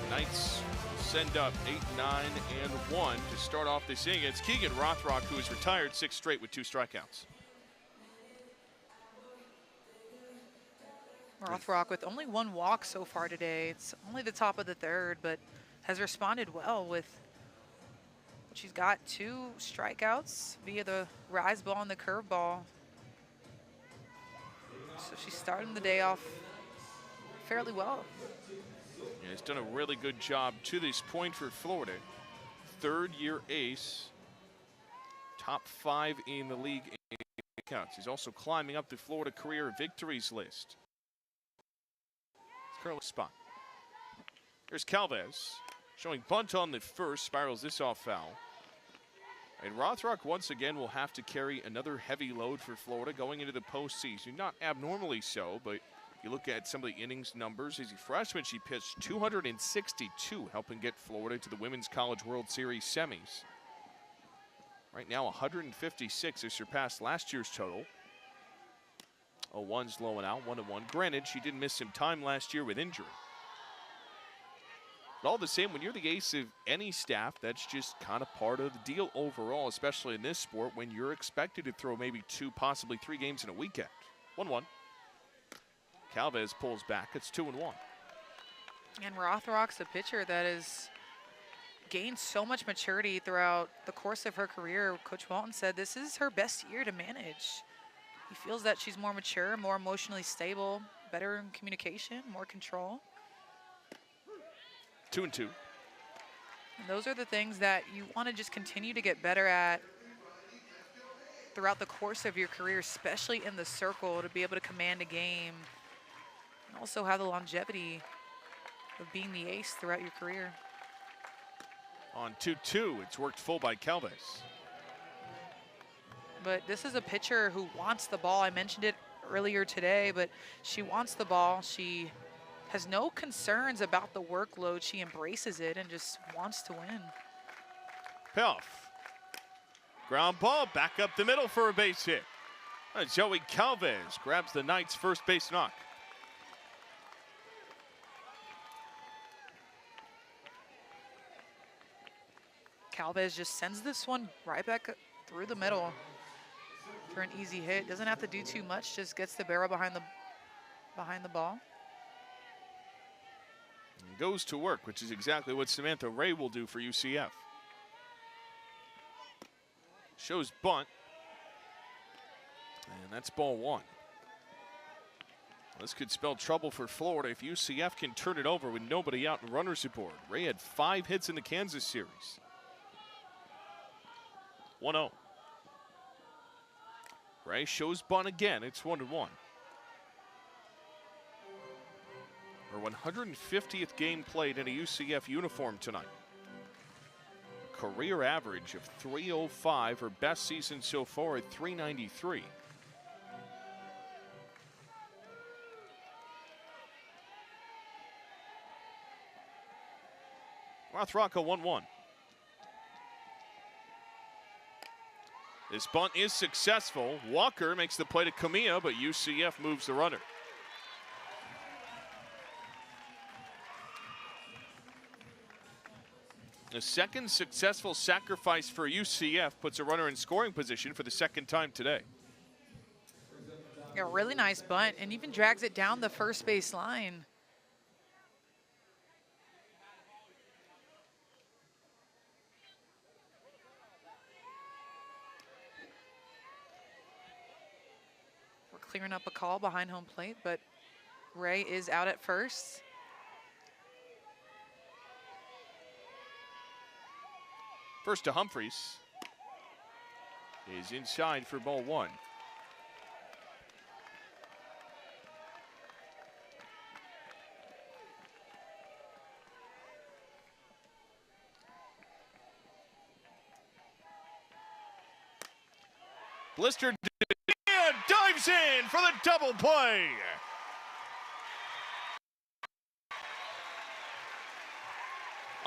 The Knights send up 8, 9, and 1 to start off this inning. It's Keegan Rothrock, who has retired 6 straight with 2 strikeouts. Rothrock with only 1 walk so far today. It's only the top of the 3rd, but has responded well with. She's got 2 strikeouts via the rise ball and the curve ball. So she's starting the day off fairly well. Yeah, he's done a really good job to this point for Florida. 3rd-year ace, top 5 in the league in counts. He's also climbing up the Florida career victories list. It's currently spot. Here's Calvez. Showing bunt on the first, spirals this off foul. And Rothrock once again will have to carry another heavy load for Florida going into the postseason. Not abnormally so, but you look at some of the innings numbers. As a freshman, she pitched 262, helping get Florida to the Women's College World Series semis. Right now, 156 has surpassed last year's total. 0-1's low and out, 1-1. Granted, she did miss some time last year with injury. But all the same, when you're the ace of any staff, that's just kind of part of the deal overall, especially in this sport when you're expected to throw maybe 2, possibly 3 games in a weekend. 1-1. Calvez pulls back. It's 2-1. And Rothrock's a pitcher that has gained so much maturity throughout the course of her career. Coach Walton said this is her best year to manage. He feels that she's more mature, more emotionally stable, better in communication, more control. 2-2. And those are the things that you want to just continue to get better at throughout the course of your career, especially in the circle, to be able to command a game and also have the longevity of being the ace throughout your career. On 2-2, it's worked full by Calvez. But this is a pitcher who wants the ball. I mentioned it earlier today, but she wants the ball. She has no concerns about the workload. She embraces it and just wants to win. Payoff. Ground ball back up the middle for a base hit. Zoe Calvez grabs the Knights' first base knock. Calvez just sends this one right back through the middle for an easy hit. Doesn't have to do too much, just gets the barrel behind the ball. And goes to work, which is exactly what Samantha Ray will do for UCF. Shows bunt. And that's ball 1. This could spell trouble for Florida if UCF can turn it over with nobody out and runners aboard. Ray had 5 hits in the Kansas series. 1-0. Ray shows bunt again. It's 1-1. Her 150th game played in a UCF uniform tonight. A career average of 305. Her best season so far at 393. Rothrock a 1-1. This bunt is successful. Walker makes the play to Camilla, but UCF moves the runner. The second successful sacrifice for UCF puts a runner in scoring position for the second time today. A really nice bunt and even drags it down the first base line. Clearing up a call behind home plate, but Ray is out at first. First to Humphreys. Is inside for ball 1. Blistered and dives in for the double play.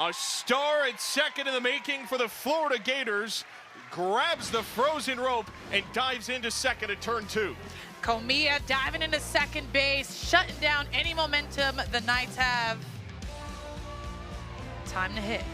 A star at second in the making for the Florida Gators. Grabs the frozen rope and dives into second at turn 2. Comia diving into second base, shutting down any momentum the Knights have. Time to hit.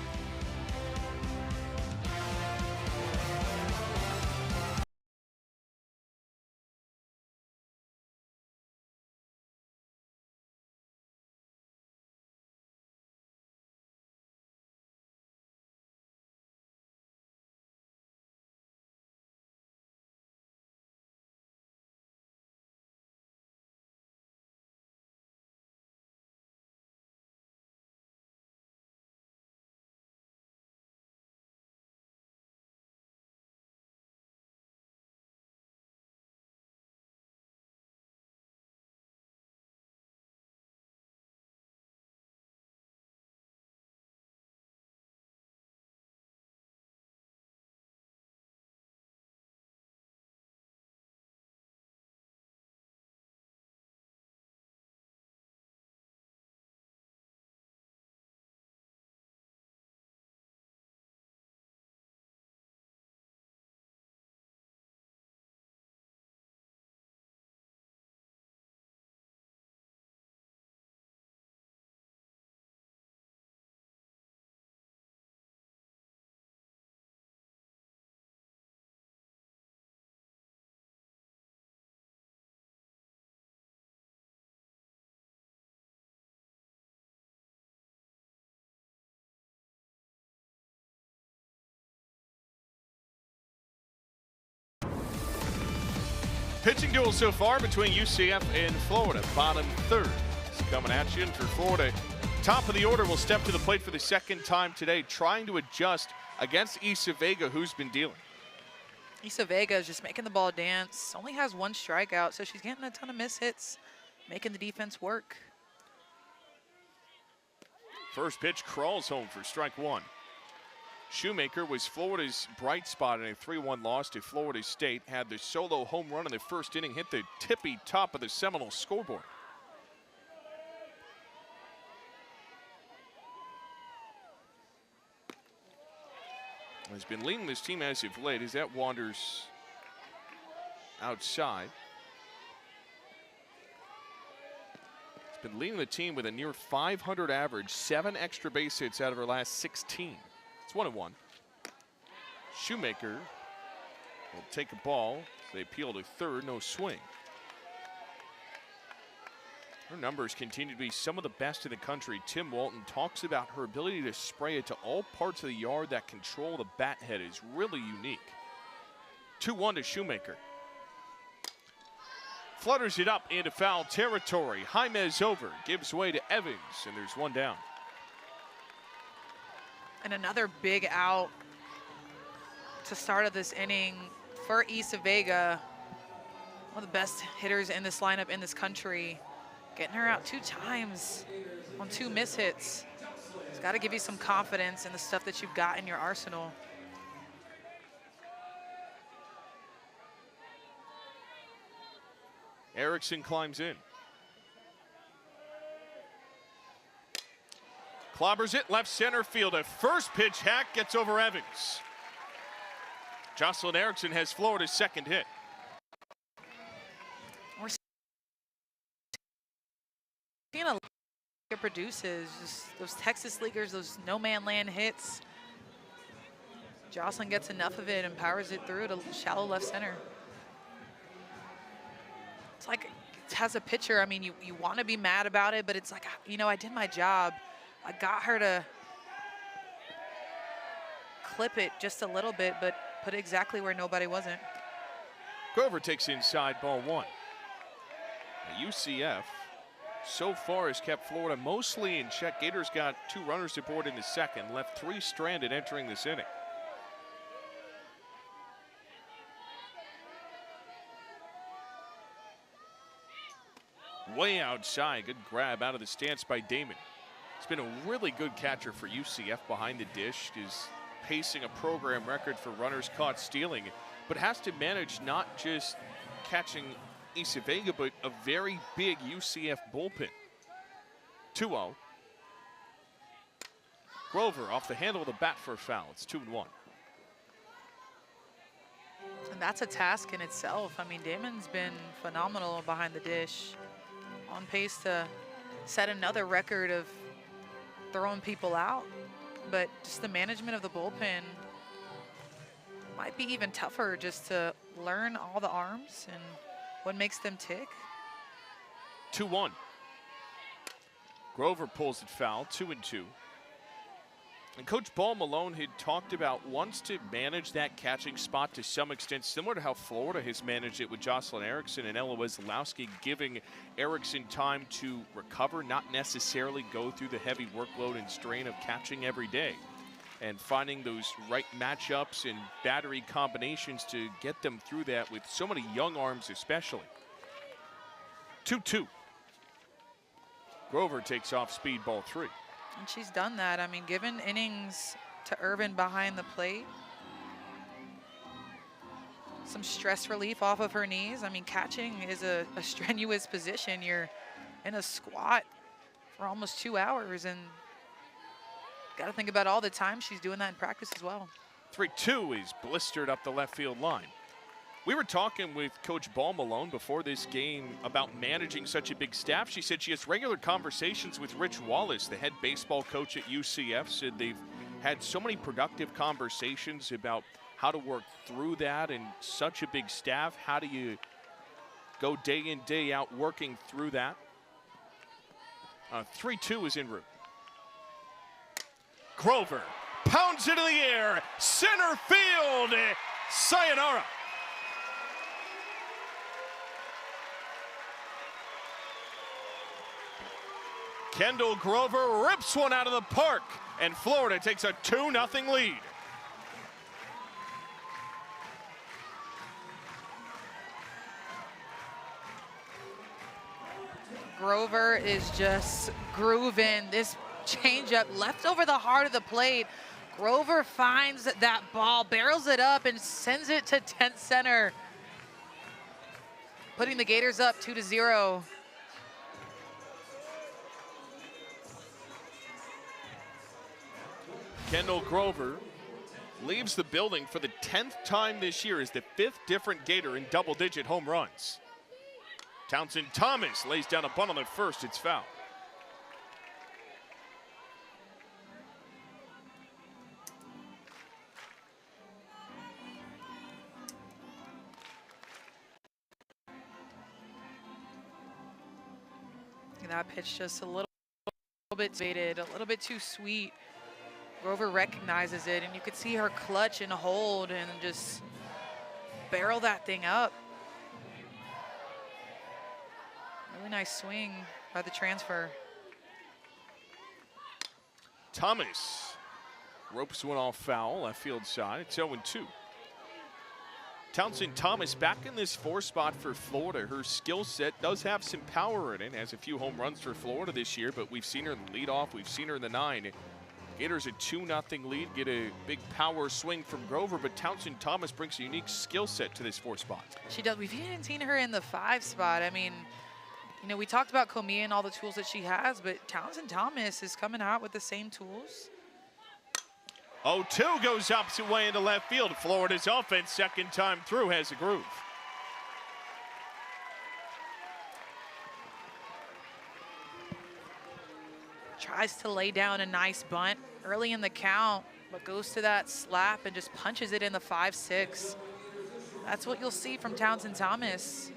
Pitching duel so far between UCF and Florida. Bottom third is coming at you. And for Florida, top of the order will step to the plate for the second time today, trying to adjust against Isa Vega, who's been dealing. Isa Vega is just making the ball dance. Only has 1 strikeout, so she's getting a ton of miss hits, making the defense work. First pitch crawls home for strike 1. Shoemaker was Florida's bright spot in a 3-1 loss to Florida State. Had the solo home run in the first inning, hit the tippy top of the Seminole scoreboard. Has been leading this team as of late as that wanders outside. He's been leading the team with a near 500 average, 7 extra base hits out of her last 16. It's 1-1. Shoemaker will take a ball. They peel to third, no swing. Her numbers continue to be some of the best in the country. Tim Walton talks about her ability to spray it to all parts of the yard. That control of the bat head is really unique. 2-1 to Shoemaker. Flutters it up into foul territory. Jaimez over, gives way to Evans, and there's 1 down. And another big out to start of this inning for Isa Vega, one of the best hitters in this lineup in this country. Getting her out 2 times on 2 miss hits. It's got to give you some confidence in the stuff that you've got in your arsenal. Erickson climbs in. Clobbers it left center field. A first pitch hack gets over Evans. Jocelyn Erickson has Florida's second hit. We're seeing a it produces just those Texas leaguers, those no man land hits. Jocelyn gets enough of it and powers it through to shallow left center. It's like as a pitcher, I mean, you want to be mad about it, but it's like, you know, I did my job. I got her to clip it just a little bit, but put it exactly where nobody wasn't. Grover takes inside, ball 1. Now, UCF so far has kept Florida mostly in check. Gators got 2 runners aboard in the second, left 3 stranded entering this inning. Way outside, good grab out of the stance by Damon. He's been a really good catcher for UCF behind the dish. Is pacing a program record for runners caught stealing, but has to manage not just catching Isa Vega, but a very big UCF bullpen. 2-0. Grover off the handle of the bat for a foul. It's 2-1. And that's a task in itself. I mean, Damon's been phenomenal behind the dish. On pace to set another record of throwing people out, but just the management of the bullpen might be even tougher, just to learn all the arms and what makes them tick. 2-1. Grover pulls it foul, 2-2. And Coach Paul Malone had talked about wants to manage that catching spot to some extent, similar to how Florida has managed it with Jocelyn Erickson and Eloise Zalowski, giving Erickson time to recover, not necessarily go through the heavy workload and strain of catching every day, and finding those right matchups and battery combinations to get them through that with so many young arms especially. 2-2. Grover takes off speed, ball 3. And she's done that. I mean, given innings to Irvin behind the plate, some stress relief off of her knees. I mean, catching is a strenuous position. You're in a squat for almost 2 hours, and got to think about all the time she's doing that in practice as well. 3-2 is blistered up the left field line. We were talking with Coach Ball Malone before this game about managing such a big staff. She said she has regular conversations with Rich Wallace, the head baseball coach at UCF. Said they've had so many productive conversations about how to work through that and such a big staff. How do you go day in, day out working through that? 3-2 is en route. Grover pounds it in the air, center field, sayonara. Kendall Grover rips one out of the park, and Florida takes a 2-0 lead. Grover is just grooving. This changeup left over the heart of the plate. Grover finds that ball, barrels it up, and sends it to 10th center, putting the Gators up 2-0. Kendall Grover leaves the building for the 10th time this year as the 5th different Gator in double-digit home runs. Townsend Thomas lays down a bunt on the first. It's foul. That pitch just a little bit faded, a little bit too sweet. Grover recognizes it, and you could see her clutch and hold and just barrel that thing up. Really nice swing by the transfer. Thomas ropes one off foul, left field side. It's 0-2. Townsend Thomas back in this 4 spot for Florida. Her skill set does have some power in it. Has a few home runs for Florida this year, but we've seen her in the leadoff. We've seen her in the 9. Gators a 2-0 lead. Get a big power swing from Grover, but Townsend Thomas brings a unique skill set to this 4 spot. She does. We've even seen her in the 5 spot. I mean, you know, we talked about Comia and all the tools that she has, but Townsend Thomas is coming out with the same tools. 0-2 goes opposite way into left field. Florida's offense, second time through, has a groove. Tries to lay down a nice bunt early in the count, but goes to that slap and just punches it in the 5-6. That's what you'll see from Townsend Thomas.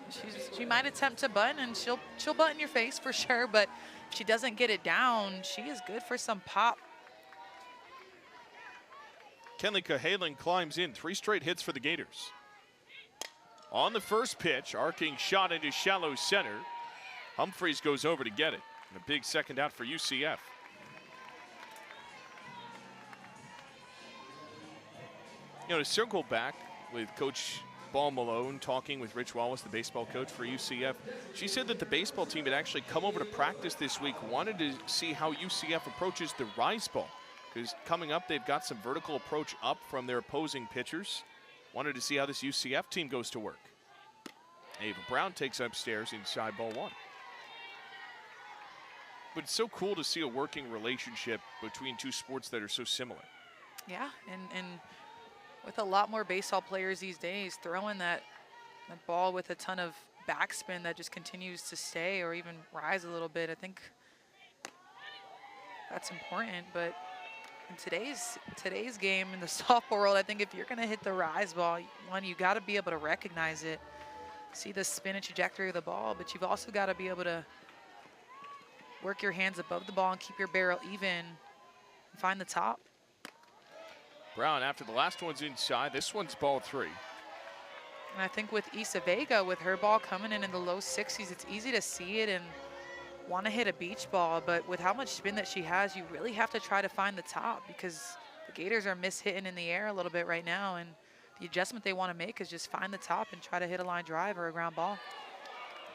She might attempt to bunt, and she'll bunt in your face for sure, but if she doesn't get it down, she is good for some pop. Kenley Cahalan climbs in, 3 straight hits for the Gators. On the first pitch, arcing shot into shallow center. Humphreys goes over to get it. And a big second out for UCF. You know, to circle back with Coach Ball Malone talking with Rich Wallace, the baseball coach for UCF, she said that the baseball team had actually come over to practice this week, wanted to see how UCF approaches the rise ball. Because coming up, they've got some vertical approach up from their opposing pitchers. Wanted to see how this UCF team goes to work. Ava Brown takes upstairs inside ball 1. But it's so cool to see a working relationship between 2 sports that are so similar. Yeah, and with a lot more baseball players these days, throwing that ball with a ton of backspin that just continues to stay or even rise a little bit, I think that's important. But in today's game in the softball world, I think if you're going to hit the rise ball, one, you got to be able to recognize it, see the spin and trajectory of the ball, but you've also got to be able to work your hands above the ball and keep your barrel even and find the top. Brown, after the last one's inside, this one's ball 3. And I think with Isa Vega, with her ball coming in the low 60s, it's easy to see it and want to hit a beach ball, but with how much spin that she has, you really have to try to find the top because the Gators are mishitting in the air a little bit right now, and the adjustment they want to make is just find the top and try to hit a line drive or a ground ball.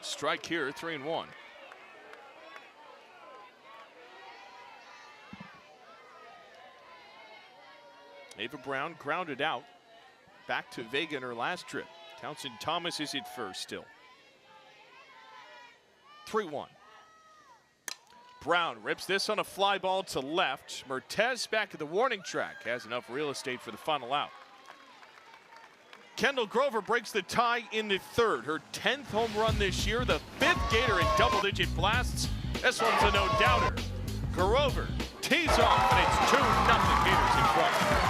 Strike here, 3-1. Ava Brown grounded out. Back to Vega in her last trip. Townsend Thomas is at first still. 3-1. Brown rips this on a fly ball to left. Mertez back at the warning track. Has enough real estate for the final out. Kendall Grover breaks the tie in the 3rd. Her 10th home run this year. The 5th Gator in double-digit blasts. This one's a no-doubter. Grover tees off, and it's 2-0 Gators in front.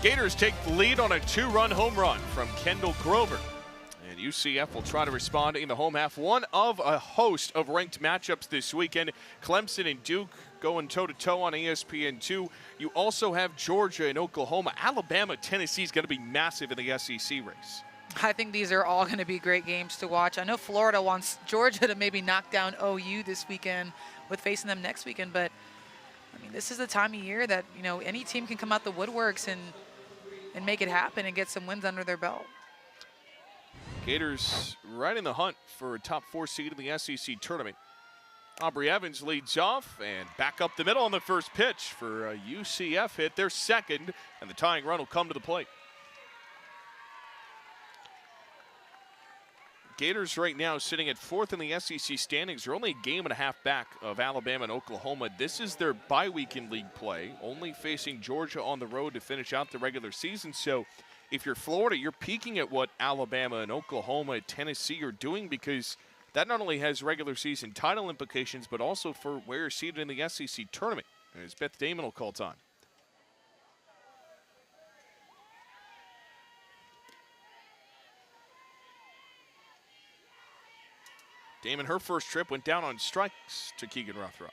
Gators take the lead on a 2-run home run from Kendall Grover. And UCF will try to respond in the home half. One of a host of ranked matchups this weekend. Clemson and Duke going toe-to-toe on ESPN2. You also have Georgia and Oklahoma. Alabama, Tennessee is going to be massive in the SEC race. I think these are all going to be great games to watch. I know Florida wants Georgia to maybe knock down OU this weekend with facing them next weekend, but I mean, this is the time of year that, you know, any team can come out the woodworks and make it happen and get some wins under their belt. Gators right in the hunt for a top 4 seed in the SEC tournament. Aubrey Evans leads off and back up the middle on the first pitch for UCF hit their second, and the tying run will come to the plate. Gators right now sitting at 4th in the SEC standings. They're only a game and a half back of Alabama and Oklahoma. This is their bye week in league play, only facing Georgia on the road to finish out the regular season. So if you're Florida, you're peeking at what Alabama and Oklahoma and Tennessee are doing, because that not only has regular season title implications, but also for where you're seated in the SEC tournament. As Beth Damon will call time. Damon, her first trip, went down on strikes to Keegan Rothrock.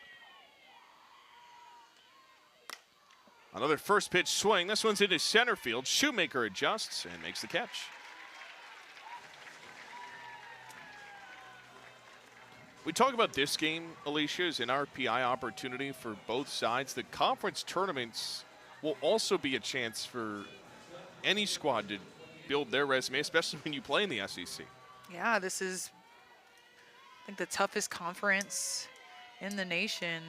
Another first pitch swing. This one's into center field. Shoemaker adjusts and makes the catch. We talk about this game, Alicia, as an RPI opportunity for both sides. The conference tournaments will also be a chance for any squad to build their resume, especially when you play in the SEC. Yeah, this is, I think, the toughest conference in the nation.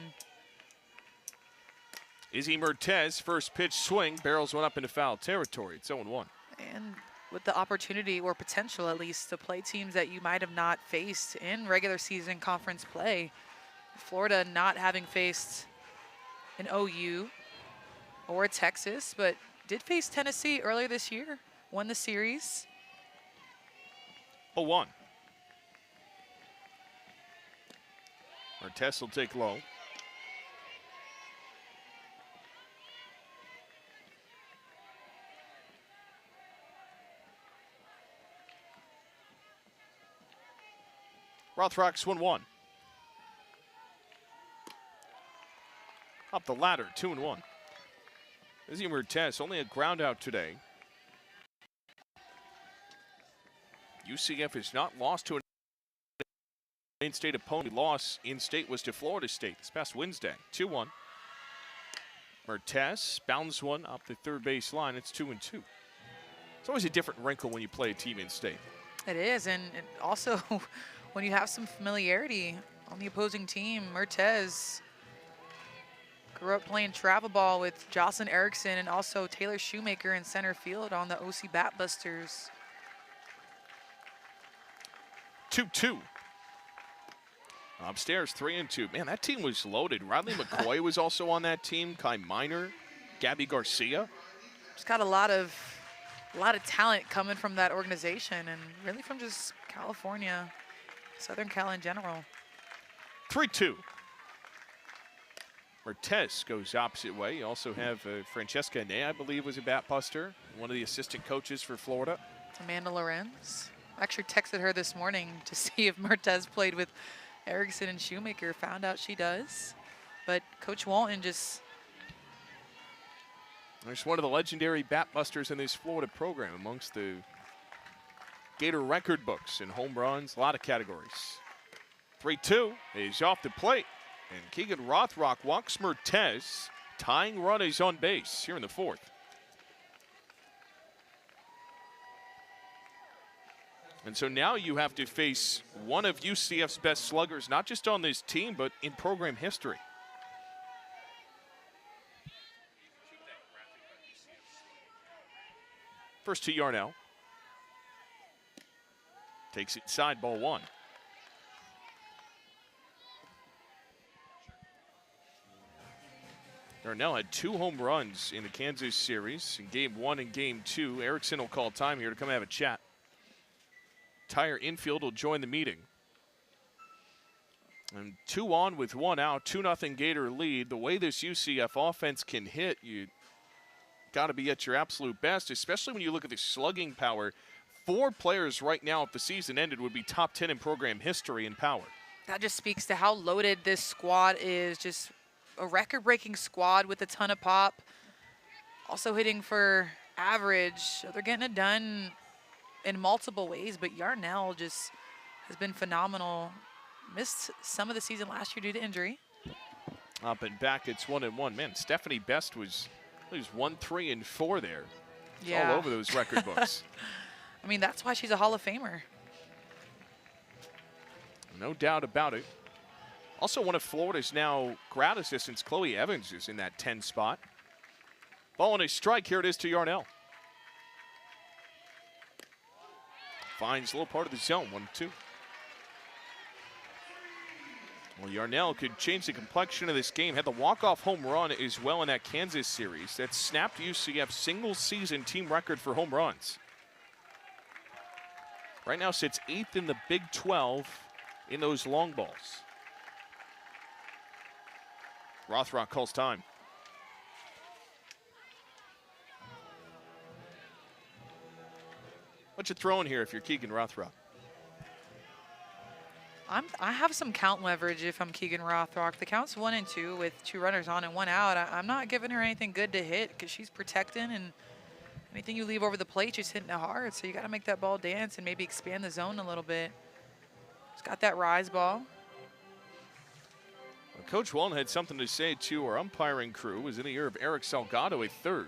Izzy Mertez, first pitch swing, barrels one up into foul territory. It's 0-1. And with the opportunity, or potential at least, to play teams that you might have not faced in regular season conference play. Florida not having faced an OU or a Texas, but did face Tennessee earlier this year, won the series. 0-1. Mertez will take low. Rothrock's 1-1. Up the ladder, 2-1. Izzy Mertez, only a ground out today. UCF has not lost to an in-state opponent. Loss in-state was to Florida State this past Wednesday, 2-1. Mertez bounds one up the third base line. It's 2-2. It's always a different wrinkle when you play a team in-state. It is, and also when you have some familiarity on the opposing team. Mertez grew up playing travel ball with Jocelyn Erickson and also Taylor Shoemaker in center field on the OC Bat Busters. 2-2. Upstairs, 3-2. Man, that team was loaded. Riley McCoy was also on that team. Kai Miner, Gabby Garcia. Just got a lot of talent coming from that organization, and really from just California, Southern Cal in general. 3-2. Mertez goes opposite way. You also have Francesca Ney, I believe, was a bat buster, one of the assistant coaches for Florida. Amanda Lorenz. I actually texted her this morning to see if Mertez played with Erickson and Shoemaker. Found out she does. But Coach Walton just... There's one of the legendary bat busters in this Florida program amongst the Gator record books in home runs, a lot of categories. 3-2 is off the plate, and Keegan Rothrock walks Mertez. Tying run is on base here in the fourth. And so now you have to face one of UCF's best sluggers, not just on this team, but in program history. First to Yarnell. Takes it inside, ball one. Yarnell had 2 home runs in the Kansas series in game 1 and game 2. Erickson will call time here to come have a chat. Tire infield will join the meeting. And 2 on with 1 out, 2-0 Gator lead. The way this UCF offense can hit, you got to be at your absolute best, especially when you look at the slugging power. 4 players right now, if the season ended, would be top 10 in program history in power. That just speaks to how loaded this squad is. Just a record-breaking squad with a ton of pop. Also hitting for average. They're getting it done in multiple ways, but Yarnell just has been phenomenal. Missed some of the season last year due to injury. Up and back, it's 1-1. Man, Stephanie Best was 1, 3, and 4 there. Yeah. All over those record books. I mean, that's why she's a Hall of Famer. No doubt about it. Also, one of Florida's now grad assistants, Chloe Evans, is in that 10 spot. Ball on a strike. Here it is to Yarnell. Finds a little part of the zone. 1-2. Well, Yarnell could change the complexion of this game. Had the walk-off home run as well in that Kansas series. That snapped UCF's single-season team record for home runs. Right now sits 8th in the Big 12 in those long balls. Rothrock calls time. What you throwing here if you're Keegan Rothrock? I have some count leverage if I'm Keegan Rothrock. The count's 1-2 with 2 runners on and 1 out. I'm not giving her anything good to hit because she's protecting, and anything you leave over the plate, she's hitting it hard. So you got to make that ball dance and maybe expand the zone a little bit. She's got that rise ball. Well, Coach Walton had something to say to our umpiring crew. Was in the ear of Eric Salgado, a third.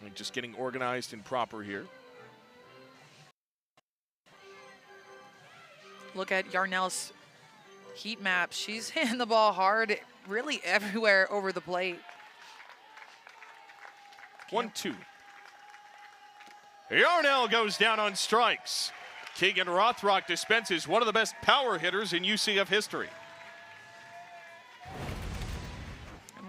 And just getting organized and proper here. Look at Yarnell's heat map. She's hitting the ball hard really everywhere over the plate. 1-2. Yarnell goes down on strikes. Keegan Rothrock dispenses one of the best power hitters in UCF history.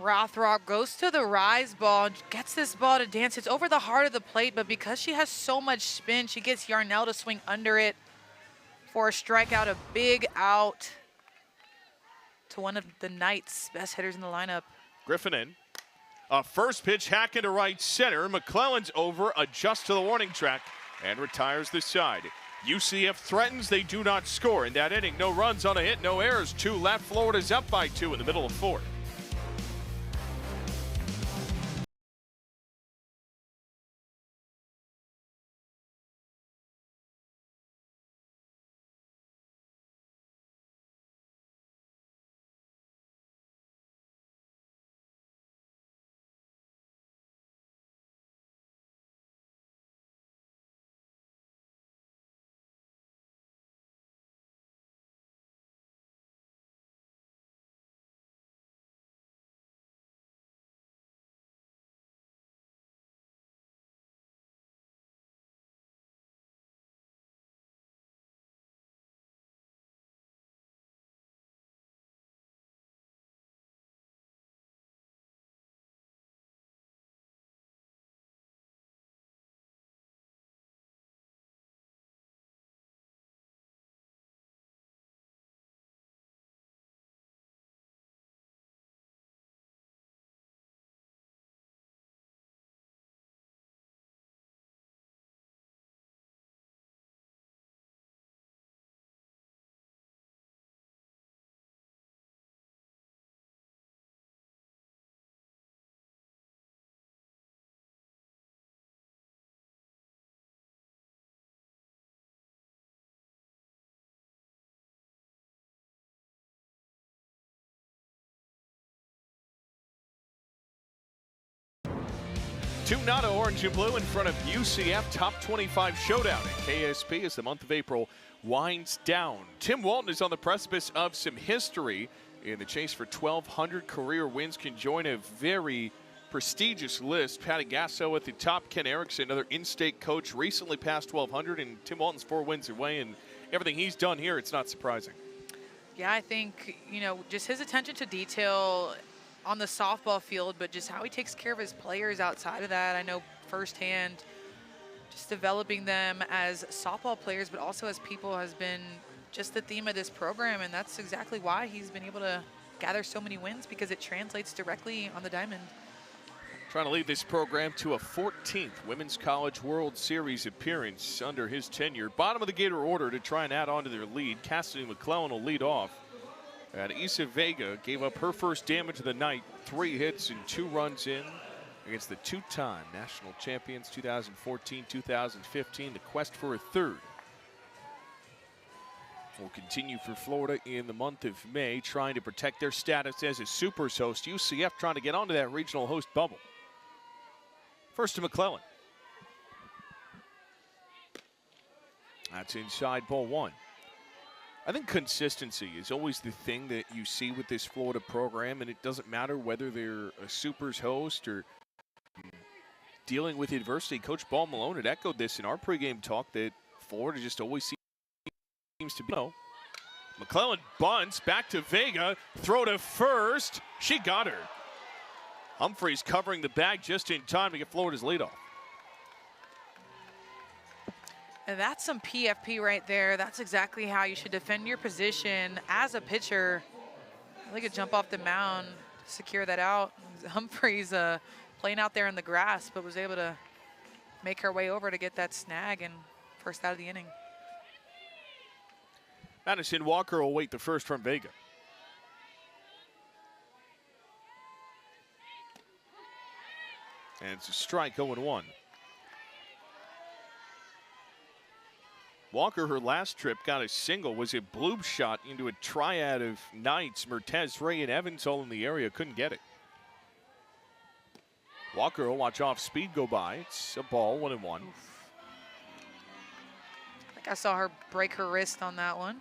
Rothrock goes to the rise ball, gets this ball to dance. It's over the heart of the plate, but because she has so much spin, she gets Yarnell to swing under it for a strikeout, a big out to one of the night's best hitters in the lineup. Griffin in. A first pitch hack into right center. McClellan's over, adjusts to the warning track, and retires the side. UCF threatens, they do not score in that inning. No runs on a hit, no errors. 2 left. Florida's up by 2 in the middle of 4th. Two Nada orange and blue in front of UCF top 25 showdown at KSP as the month of April winds down. Tim Walton is on the precipice of some history in the chase for 1,200 career wins. Can join a very prestigious list. Patty Gasso at the top. Ken Erickson, another in-state coach, recently passed 1,200, and Tim Walton's 4 wins away. And everything he's done here, it's not surprising. Yeah, I think, just his attention to detail on the softball field, but just how he takes care of his players outside of that. I know firsthand, just developing them as softball players, but also as people has been just the theme of this program, and that's exactly why he's been able to gather so many wins because it translates directly on the diamond. Trying to lead this program to a 14th Women's College World Series appearance under his tenure. Bottom of the Gator order to try and add on to their lead. Cassidy McClellan will lead off. And Isa Vega gave up her first damage of the night. 3 hits and 2 runs in against the 2-time national champions 2014-2015. The quest for a third will continue for Florida in the month of May, trying to protect their status as a Supers host. UCF trying to get onto that regional host bubble. First to McClellan. That's inside ball 1. I think consistency is always the thing that you see with this Florida program, and it doesn't matter whether they're a Supers host or dealing with adversity. Coach Ball Malone had echoed this in our pregame talk that Florida just always seems to be. McClellan bunts back to Vega, throw to first. She got her. Humphreys covering the bag just in time to get Florida's leadoff. And that's some PFP right there. That's exactly how you should defend your position as a pitcher. They could jump off the mound, secure that out. Humphreys playing out there in the grass, but was able to make her way over to get that snag and first out of the inning. Madison Walker will wait the first from Vega. And it's a strike, 0-1. Walker, her last trip, got a single, was a bloop shot into a triad of Knights, Mertez, Ray, and Evans all in the area, couldn't get it. Walker will watch off speed go by. It's a ball, 1-1. I think I saw her break her wrist on that one.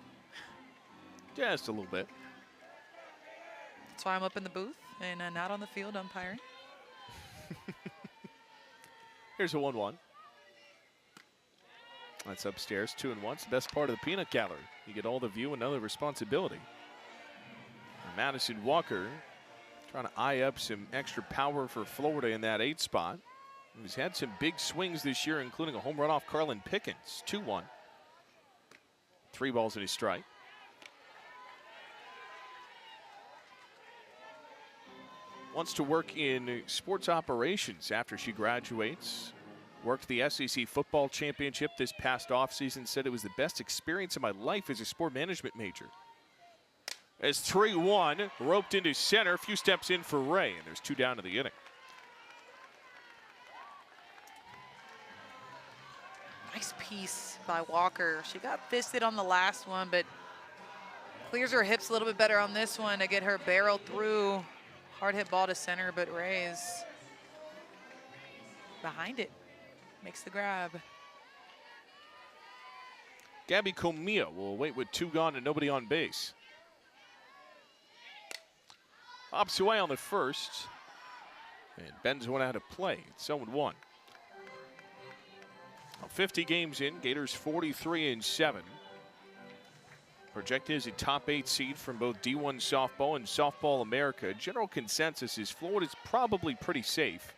Just a little bit. That's why I'm up in the booth and not on the field umpiring. Here's a 1-1. That's upstairs, 2-1. It's the best part of the peanut gallery. You get all the view and none of the responsibility. And Madison Walker trying to eye up some extra power for Florida in that 8 spot. He's had some big swings this year, including a home run off Carlin Pickens, 2-1. 3 balls and a strike. Wants to work in sports operations after she graduates. Worked the SEC football championship this past offseason. Said it was the best experience of my life as a sport management major. As 3-1, roped into center. A few steps in for Ray, and there's 2 down to the inning. Nice piece by Walker. She got fisted on the last one, but clears her hips a little bit better on this one to get her barrel through. Hard hit ball to center, but Ray's behind it. Makes the grab. Gabby Comilla will wait with 2 gone and nobody on base. Pops away on the first and bends one out of play. It's 0-1. 50 games in, Gators 43-7. Projected as a top 8 seed from both D1 softball and Softball America. General consensus is Florida's probably pretty safe,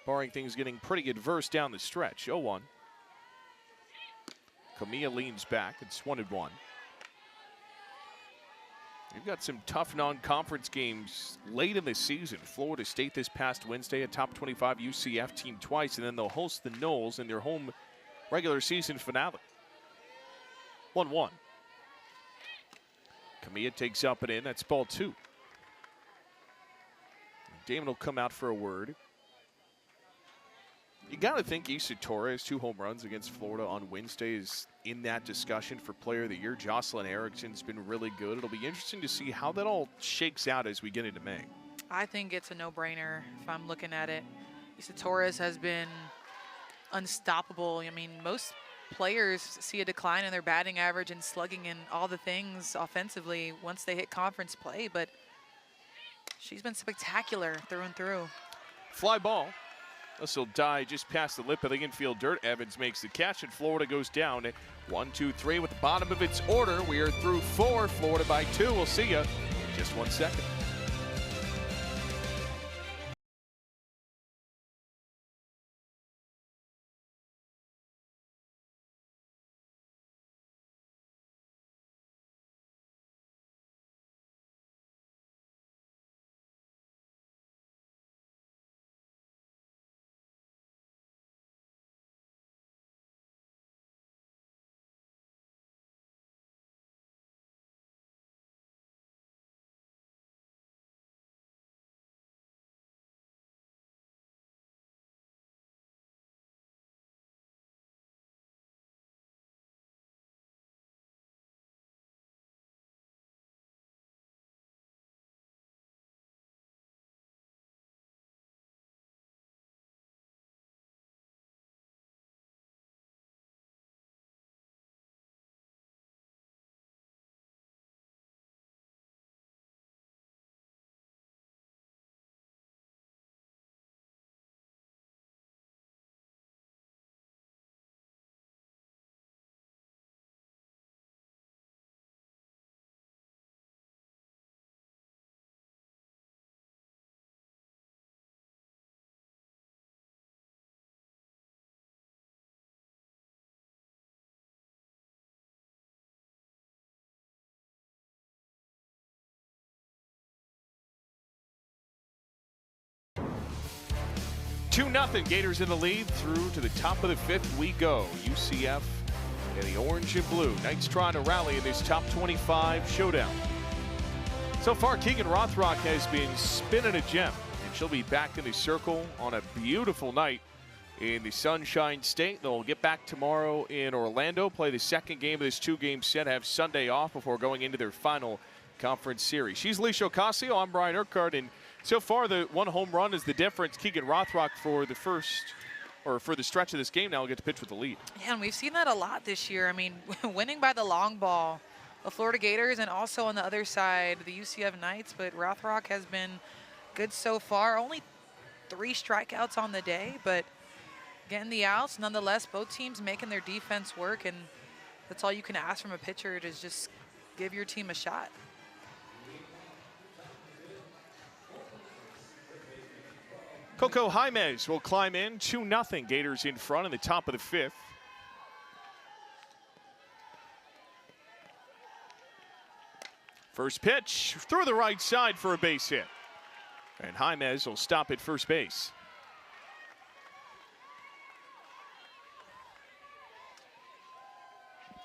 barring things getting pretty adverse down the stretch. 0-1. Camilla leans back. It's 1-1. You've got some tough non-conference games late in the season. Florida State this past Wednesday, a top 25 UCF team twice, and then they'll host the Noles in their home regular season finale. 1-1. Camilla takes up and in. That's ball 2. Damon will come out for a word. You got to think Issa Torres, 2 home runs against Florida on Wednesday, is in that discussion for Player of the Year. Jocelyn Erickson's been really good. It'll be interesting to see how that all shakes out as we get into May. I think it's a no-brainer if I'm looking at it. Issa Torres has been unstoppable. I mean, most players see a decline in their batting average and slugging and all the things offensively once they hit conference play, but she's been spectacular through and through. Fly ball. This will die just past the lip of the infield dirt. Evans makes the catch, and Florida goes down 1-2-3 with the bottom of its order. We are through 4. Florida by 2. We'll see you in just 1 second. 2-0 Gators in the lead. Through to the top of the fifth we go. UCF and the orange and blue Knights trying to rally in this top 25 showdown. So far, Keegan Rothrock has been spinning a gem, and she'll be back in the circle on a beautiful night in the Sunshine State. They'll get back tomorrow in Orlando, play the second game of this two-game set, have Sunday off before going into their final conference series. She's Alicia Ocasio. I'm Brian Urquhart, and so far the one home run is the difference. Keegan Rothrock for the first, or for the stretch of this game now will get to pitch with the lead. Yeah, and we've seen that a lot this year. I mean, winning by the long ball, the Florida Gators, and also on the other side, the UCF Knights. But Rothrock has been good so far. Only 3 strikeouts on the day, but getting the outs. Nonetheless, both teams making their defense work, and that's all you can ask from a pitcher, to just give your team a shot. Coco Jaimes will climb in. 2-0 Gators in front in the top of the fifth. First pitch through the right side for a base hit. And Jaimes will stop at first base.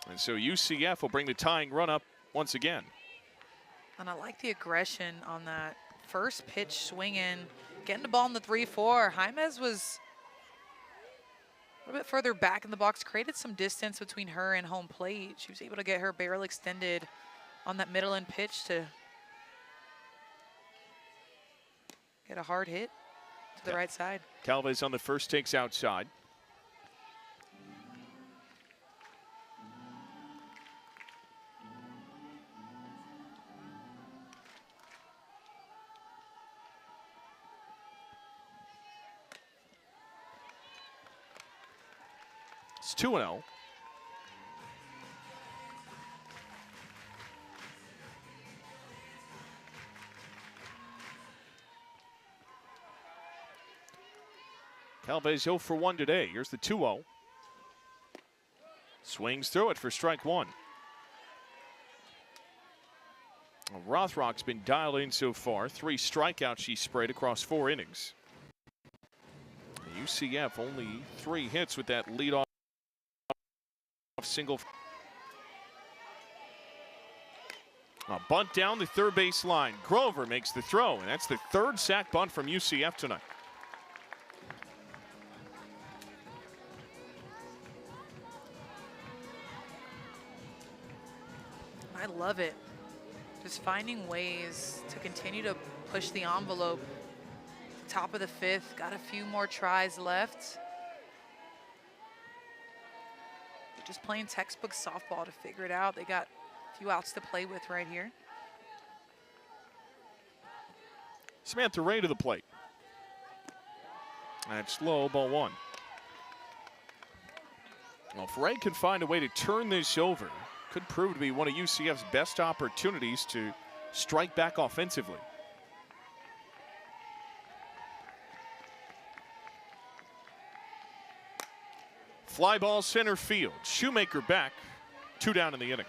And so UCF will bring the tying run up once again. And I like the aggression on that first pitch swinging, getting the ball in the 3-4. Jaimes was a little bit further back in the box, created some distance between her and home plate. She was able to get her barrel extended on that middle end pitch to get a hard hit to the right side. Calvez on the first, takes outside. It's 2-0. Calvez 0 for 1 today. Here's the 2-0. Swings through it for strike one. Well, Rothrock's been dialed in so far. 3 strikeouts she sprayed across 4 innings. UCF only 3 hits with that leadoff single. A bunt down the third base line. Grover makes the throw, and that's the 3rd sack bunt from UCF tonight. I love it. Just finding ways to continue to push the envelope. Top of the 5th, got a few more tries left. Just playing textbook softball to figure it out. They got a few outs to play with right here. Samantha Ray to the plate. That's low, ball 1. Well, if Ray can find a way to turn this over, could prove to be one of UCF's best opportunities to strike back offensively. Fly ball center field. Shoemaker back. 2 down in the inning.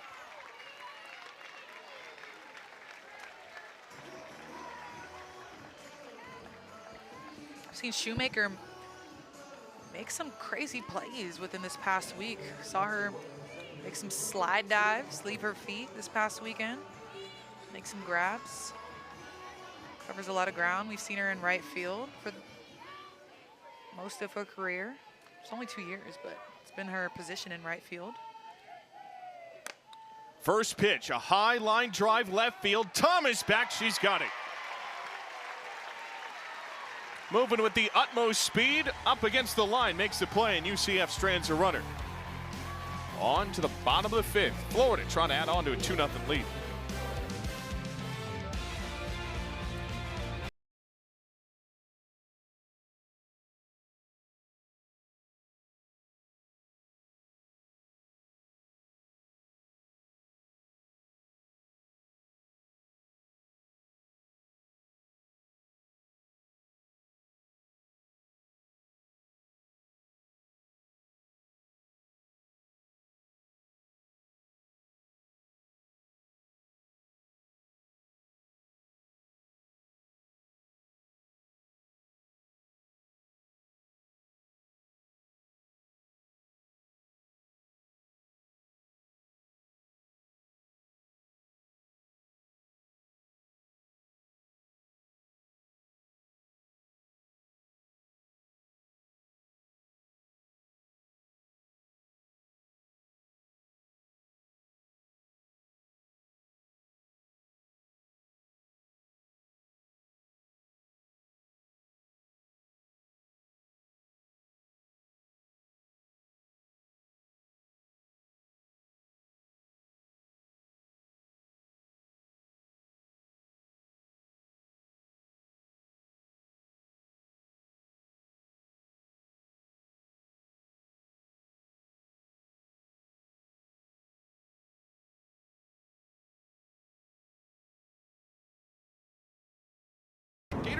I've seen Shoemaker make some crazy plays within this past week. Saw her make some slide dives, leave her feet this past weekend, make some grabs. Covers a lot of ground. We've seen her in right field for most of her career. It's only 2 years, but it's been her position in right field. First pitch, a high line drive left field. Thomas back, she's got it. Moving with the utmost speed, up against the line, makes the play, and UCF strands a runner. On to the bottom of the 5th. Florida trying to add on to a 2-0 lead.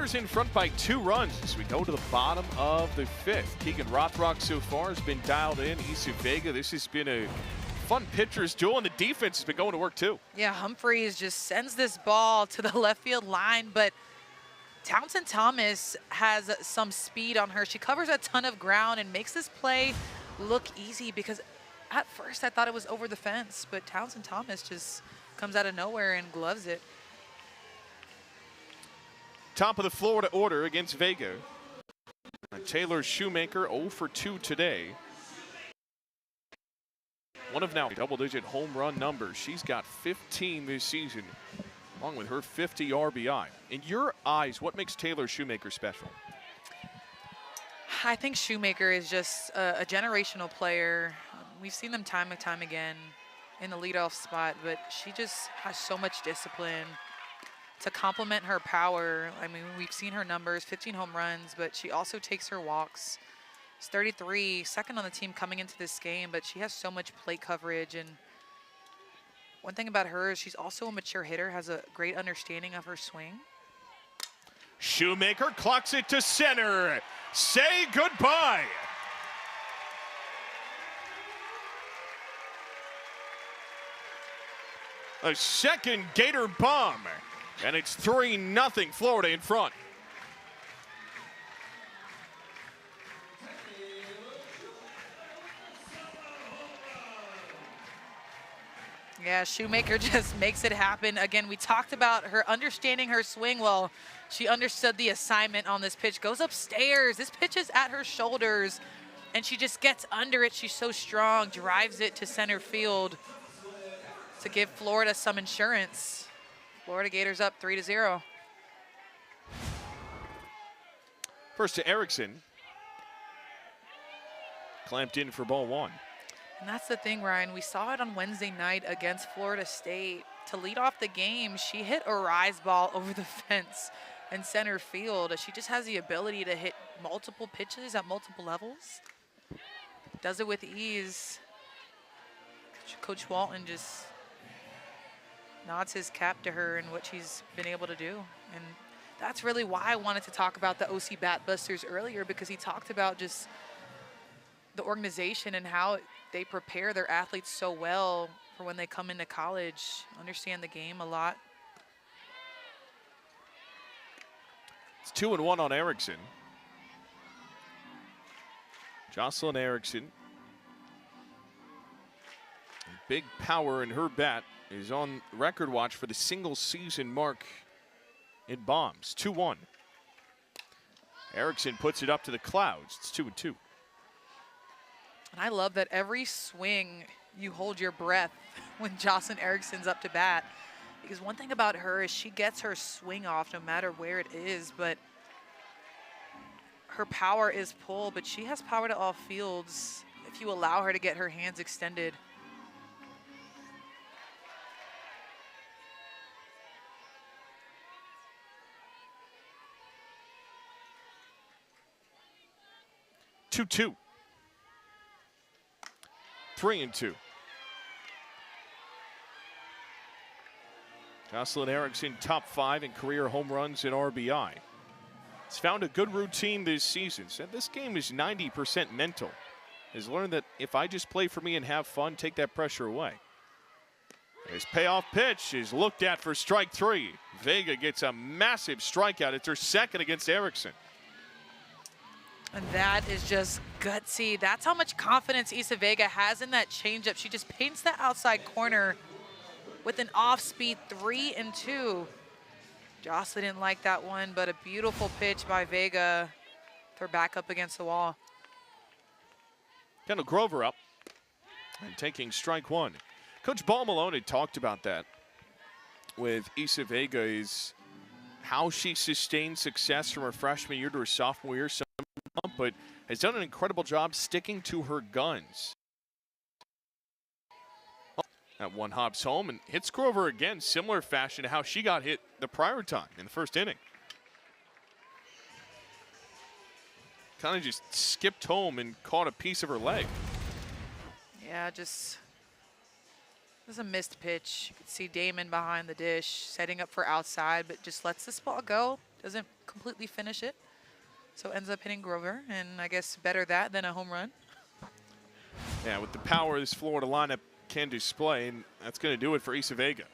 Gators in front by 2 runs as we go to the bottom of the 5th. Keegan Rothrock so far has been dialed in. Issa Vega, this has been a fun pitcher's duel, and the defense has been going to work too. Yeah, Humphreys just sends this ball to the left field line, but Townsend Thomas has some speed on her. She covers a ton of ground and makes this play look easy because at first I thought it was over the fence, but Townsend Thomas just comes out of nowhere and gloves it. Top of the Florida order against Vega. Taylor Shoemaker 0 for 2 today. One of now double-digit home run numbers. She's got 15 this season, along with her 50 RBI. In your eyes, what makes Taylor Shoemaker special? I think Shoemaker is just a generational player. We've seen them time and time again in the leadoff spot, but she just has so much discipline to complement her power. I mean, we've seen her numbers, 15 home runs, but she also takes her walks. She's 33, second on the team coming into this game, but she has so much plate coverage. And one thing about her is she's also a mature hitter, has a great understanding of her swing. Shoemaker clocks it to center. Say goodbye. A second Gator bomb, and it's 3-0 Florida in front. Yeah, Shoemaker just makes it happen. Again, we talked about her understanding her swing. Well, she understood the assignment on this pitch. Goes upstairs. This pitch is at her shoulders, and she just gets under it. She's so strong, drives it to center field to give Florida some insurance. Florida Gators up 3-0. First to Erickson. Clamped in for ball 1. And that's the thing, Ryan. We saw it on Wednesday night against Florida State. To lead off the game, she hit a rise ball over the fence in center field. She just has the ability to hit multiple pitches at multiple levels. Does it with ease. Coach Walton just nods his cap to her and what she's been able to do. And that's really why I wanted to talk about the OC Bat Busters earlier, because he talked about just the organization and how they prepare their athletes so well for when they come into college, understand the game a lot. It's 2-1 on Erickson. Jocelyn Erickson. Big power in her bat, is on record watch for the single season mark in bombs. 2-1. Erickson puts it up to the clouds. It's 2-2. And I love that every swing you hold your breath when Jocelyn Erickson's up to bat. Because one thing about her is she gets her swing off no matter where it is, but her power is pull, but she has power to all fields if you allow her to get her hands extended. Two. 3-2. Jocelyn Erickson, top 5 in career home runs and RBI. Has found a good routine this season. Said this game is 90% mental. Has learned that if I just play for me and have fun, take that pressure away. His payoff pitch is looked at for strike 3. Vega gets a massive strikeout. It's her second against Erickson. And that is just gutsy. That's how much confidence Issa Vega has in that changeup. She just paints the outside corner with an off-speed 3-2. Jocelyn didn't like that one, but a beautiful pitch by Vega. Throw back up against the wall. Kendall Grover up and taking strike 1. Coach Ball Malone had talked about that with Issa Vega, is how she sustained success from her freshman year to her sophomore year. But has done an incredible job sticking to her guns. That one hops home and hits Grover again, similar fashion to how she got hit the prior time in the first inning. Kind of just skipped home and caught a piece of her leg. Yeah, just it was a missed pitch. You could see Damon behind the dish, setting up for outside, but just lets this ball go. Doesn't completely finish it. So ends up hitting Grover, and I guess better that than a home run. Yeah, with the power this Florida lineup can display, and that's going to do it for Isa Vega.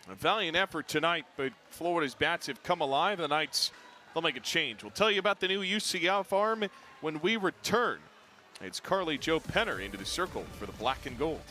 A valiant effort tonight, but Florida's bats have come alive. The Knights, they'll make a change. We'll tell you about the new UCF arm when we return. It's Carly Jo Penner into the circle for the black and gold.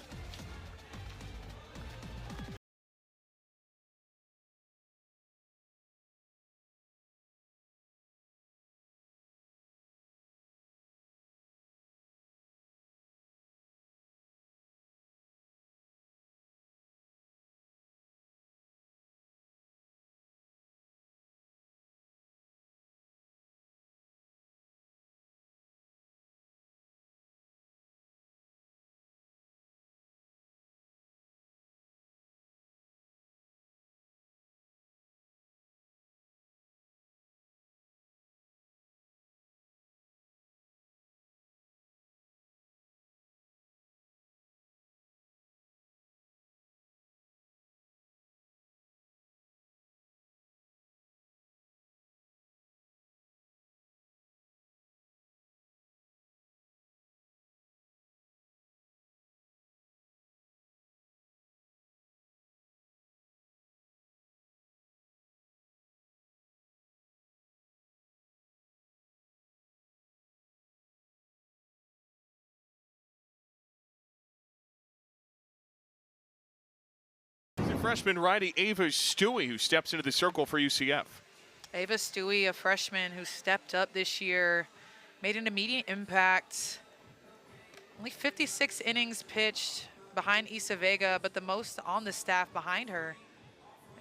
Freshman righty Ava Stewie, who steps into the circle for UCF. Ava Stewie, a freshman who stepped up this year, made an immediate impact. Only 56 innings pitched behind Isa Vega, but the most on the staff behind her.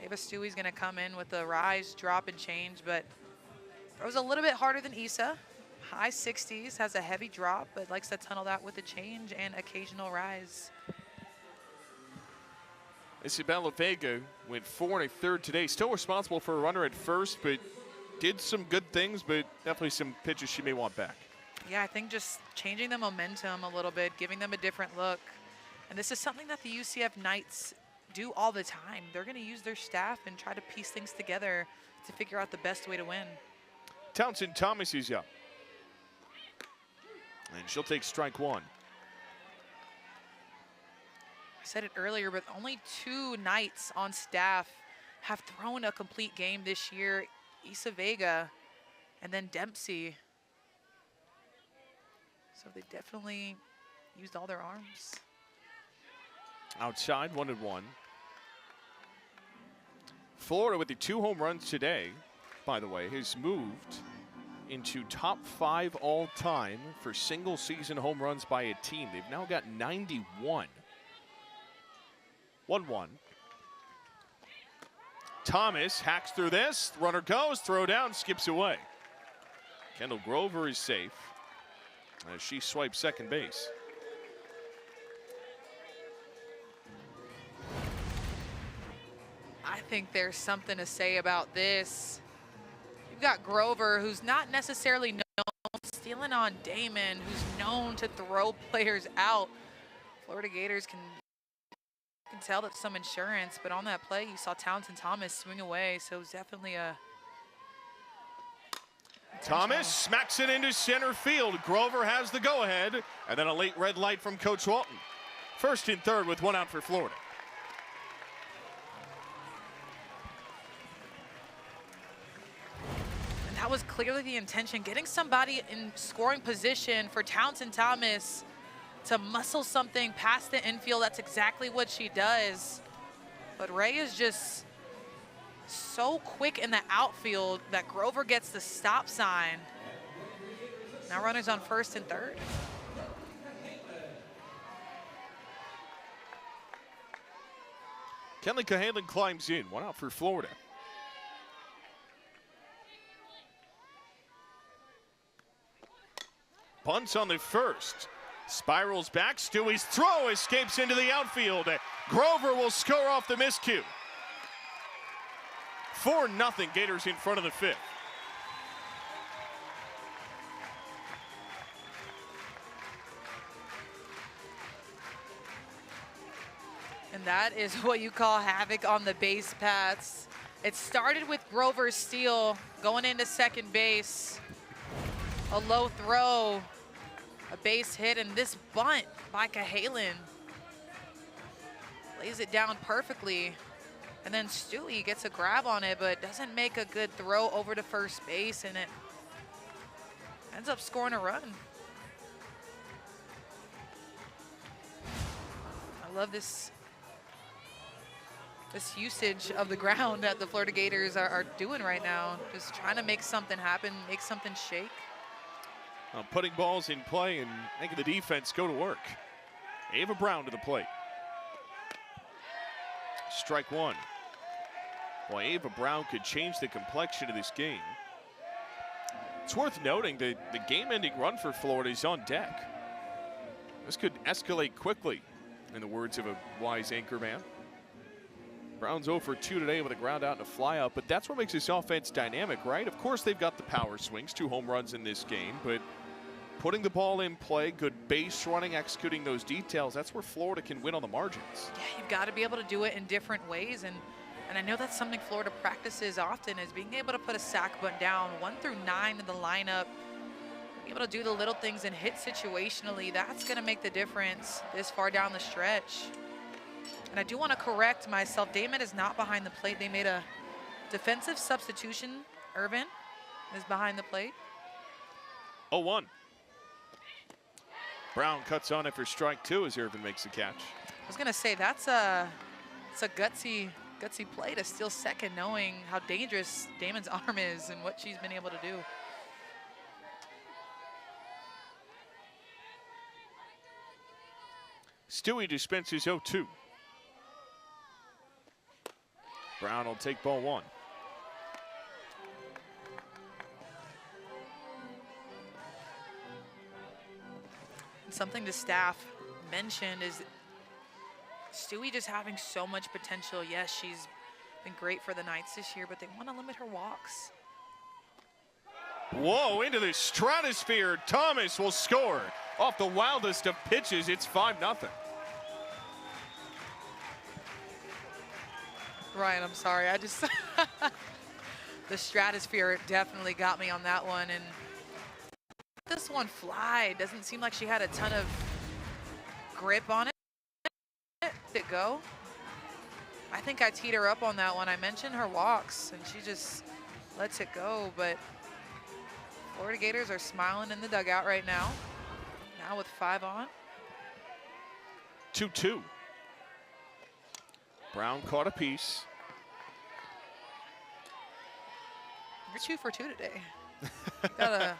Ava Stewie's going to come in with a rise, drop, and change, but throws a little bit harder than Isa. High 60s, has a heavy drop, but likes to tunnel that with a change and occasional rise. Isabella Vega went 4 1/3 today. Still responsible for a runner at first, but did some good things, but definitely some pitches she may want back. Yeah, I think just changing the momentum a little bit, giving them a different look. And this is something that the UCF Knights do all the time. They're going to use their staff and try to piece things together to figure out the best way to win. Townsend Thomas is up. And she'll take strike one. I said it earlier, but only 2 Knights on staff have thrown a complete game this year. Isa Vega and then Dempsey. So they definitely used all their arms. Outside, 1-1. Florida with the 2 home runs today, by the way, has moved into top 5 all time for single season home runs by a team. They've now got 91. 1-1. Thomas hacks through this. Runner goes, throw down, skips away. Kendall Grover is safe as she swipes second base. I think there's something to say about this. You've got Grover, who's not necessarily known, stealing on Damon, who's known to throw players out. Florida Gators can tell that's some insurance, but on that play, you saw Townsend Thomas swing away, so it was definitely a... Thomas smacks it into center field. Grover has the go-ahead, and then a late red light from Coach Walton. First and third with 1 out for Florida. And that was clearly the intention, getting somebody in scoring position for Townsend Thomas to muscle something past the infield. That's exactly what she does. But Ray is just so quick in the outfield that Grover gets the stop sign. Now runners on first and third. Kenley Cahalan climbs in. 1 out for Florida. Punts on the first. Spirals back. Stewie's throw escapes into the outfield. Grover will score off the miscue. 4-0 Gators in front of the 5th. And that is what you call havoc on the base paths. It started with Grover's steal going into second base. A low throw, a base hit, and this bunt by Cahalan lays it down perfectly. And then Stewie gets a grab on it, but doesn't make a good throw over to first base, and it ends up scoring a run. I love this usage of the ground that the Florida Gators are doing right now. Just trying to make something happen, make something shake. Putting balls in play and making the defense go to work. Ava Brown to the plate. Strike one. Boy, Ava Brown could change the complexion of this game. It's worth noting that the game-ending run for Florida is on deck. This could escalate quickly, in the words of a wise anchorman. Brown's 0 for 2 today with a ground out and a fly out, but that's what makes this offense dynamic, right? Of course, they've got the power swings, 2 home runs in this game, but putting the ball in play, good base running, executing those details, that's where Florida can win on the margins. Yeah, you've got to be able to do it in different ways, and I know that's something Florida practices often, is being able to put a sac bunt down 1 through 9 in the lineup, being able to do the little things and hit situationally. That's going to make the difference this far down the stretch. And I do want to correct myself. Damon is not behind the plate. They made a defensive substitution. Irvin is behind the plate. 0-1. Brown cuts on it for strike 2 as Irvin makes the catch. I was going to say, it's a gutsy play to steal second, knowing how dangerous Damon's arm is and what she's been able to do. Stewie dispenses 0-2. Brown will take ball 1. Something the staff mentioned is Stewie just having so much potential. Yes, she's been great for the Knights this year, but they want to limit her walks. Whoa, into the stratosphere. Thomas will score off the wildest of pitches. It's 5-0. Ryan, I'm sorry. I just the stratosphere definitely got me on that one, and this one fly. Doesn't seem like she had a ton of grip on it. Did it go? I think I teed her up on that one. I mentioned her walks, and she just lets it go, but Florida Gators are smiling in the dugout right now. Now with 5 on. 2-2. Brown caught a piece. You're 2 for 2 today. Got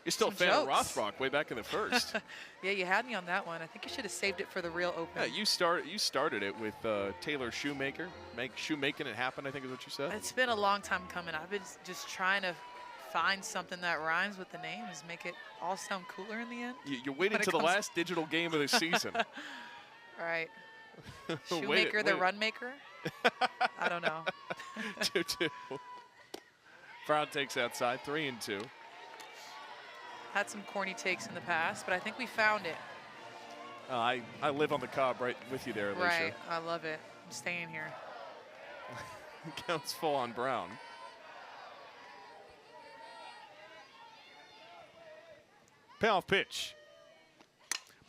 You're still a fan jokes. of Rothrock way back in the first. Yeah, you had me on that one. I think you should have saved it for the real open. Yeah, you started it with Taylor Shoemaker. Shoemaking it happen, I think is what you said. It's been a long time coming. I've been just trying to find something that rhymes with the names, make it all sound cooler in the end. You're waiting to the last digital game of the season. Right. Shoemaker, the run maker? I don't know. 2-2. Brown takes outside, 3-2. Had some corny takes in the past, but I think we found it. I live on the Cobb right with you there, Alicia. Right. I love it. I'm staying here. Counts full on Brown. Payoff pitch.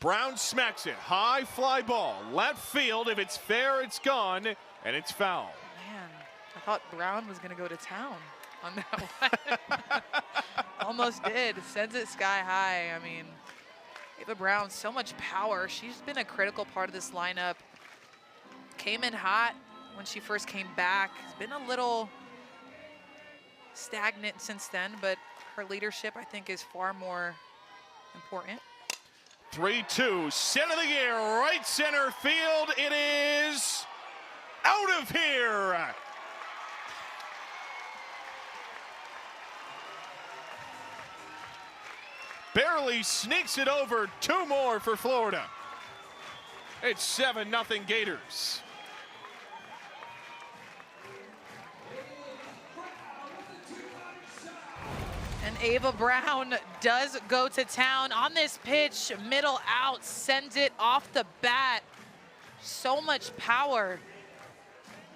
Brown smacks it. High fly ball. Left field. If it's fair, it's gone. And it's foul. Man, I thought Brown was going to go to town on that one. Almost did. Sends it sky high. I mean, Ava Brown, so much power. She's been a critical part of this lineup. Came in hot when she first came back. Has been a little stagnant since then, but her leadership, I think, is far more important. 3-2, center of the year, right center field. It is out of here. Barely sneaks it over. 2 more for Florida. It's 7-0 Gators. And Ava Brown does go to town on this pitch, middle out, sends it off the bat. So much power.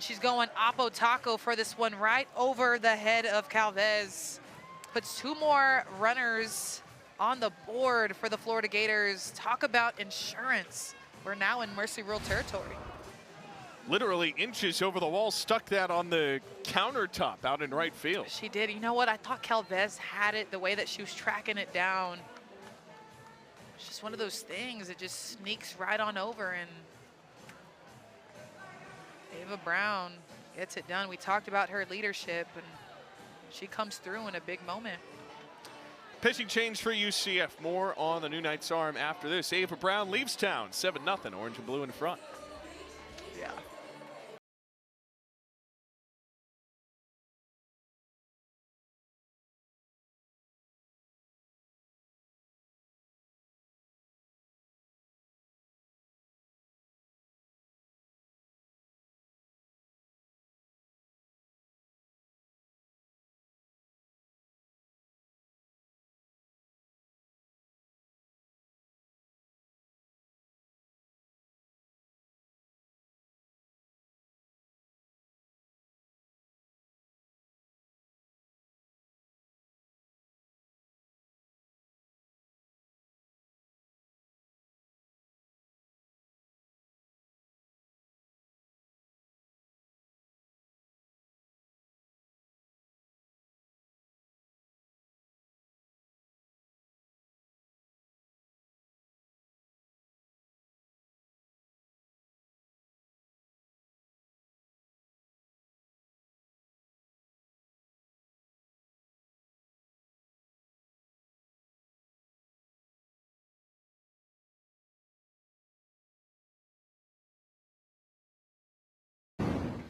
She's going Oppo Taco for this one right over the head of Calvez. Puts 2 more runners on the board for the Florida Gators. Talk about insurance. We're now in Mercy Rule territory. Literally inches over the wall, stuck that on the countertop out in right field. She did. You know what? I thought Calvez had it the way that she was tracking it down. It's just one of those things. It just sneaks right on over, and Ava Brown gets it done. We talked about her leadership, and she comes through in a big moment. Pitching change for UCF. More on the New Knights Arm after this. Ava Brown leaves town, 7-0, orange and blue in front. Yeah.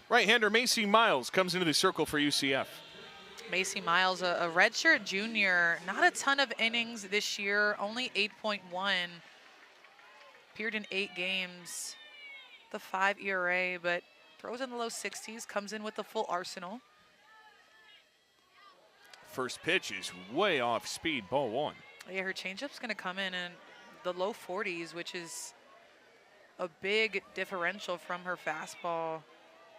Right-hander Macy Miles comes into the circle for UCF. Macy Miles, a redshirt junior, not a ton of innings this year, only 8.1. Appeared in 8 games, the 5 ERA, but throws in the low 60s, comes in with the full arsenal. First pitch is way off speed, ball 1. Yeah, her changeup's going to come in the low 40s, which is a big differential from her fastball.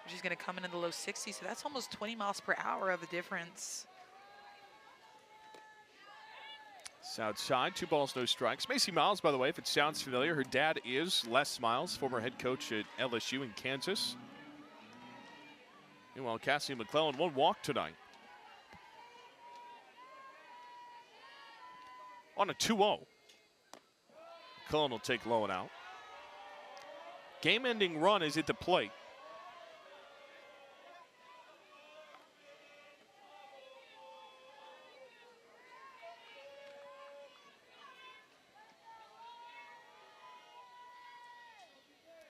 She's going to come in the low 60s, so that's almost 20 miles per hour of a difference. It's outside, 2 balls, no strikes. Macy Miles, by the way, if it sounds familiar, her dad is Les Miles, former head coach at LSU in Kansas. Meanwhile, Cassie McClellan, 1 walk tonight. On a 2-0. McClellan will take low and out. Game-ending run is at the plate.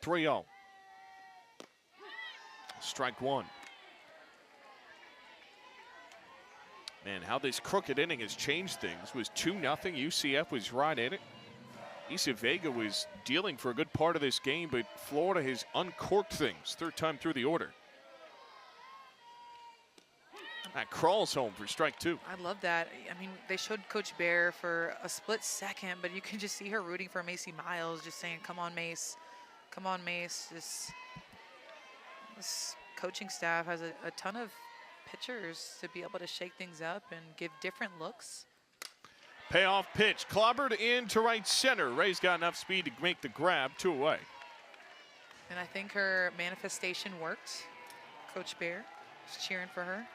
.3-0. Strike 1. Man, how this crooked inning has changed things. It was 2-0. UCF was right in it. Issa Vega was dealing for a good part of this game, but Florida has uncorked things. 3rd time through the order. That crawls home for strike 2. I love that. I mean, they showed Coach Bear for a split second, but you can just see her rooting for Macy Miles, just saying, come on, Mace. Come on, Mace. This coaching staff has a ton of pitchers to be able to shake things up and give different looks. Payoff pitch, clobbered into right center. Ray's got enough speed to make the grab, 2 away. And I think her manifestation worked. Coach Bear is cheering for her.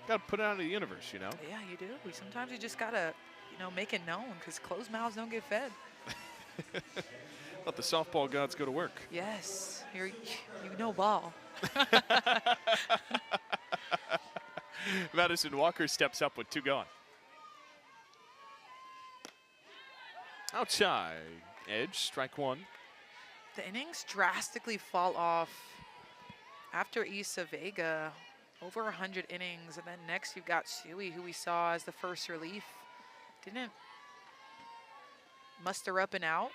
Got to put it out of the universe, you know? Yeah, you do. Sometimes you just got to, make it known, because closed mouths don't get fed. Let the softball gods go to work. Yes, you know ball. Madison Walker steps up with 2 gone. Outside edge, strike 1. The innings drastically fall off after Issa Vega, over 100 innings. And then next you've got Suey, who we saw as the first relief. Didn't muster up and out.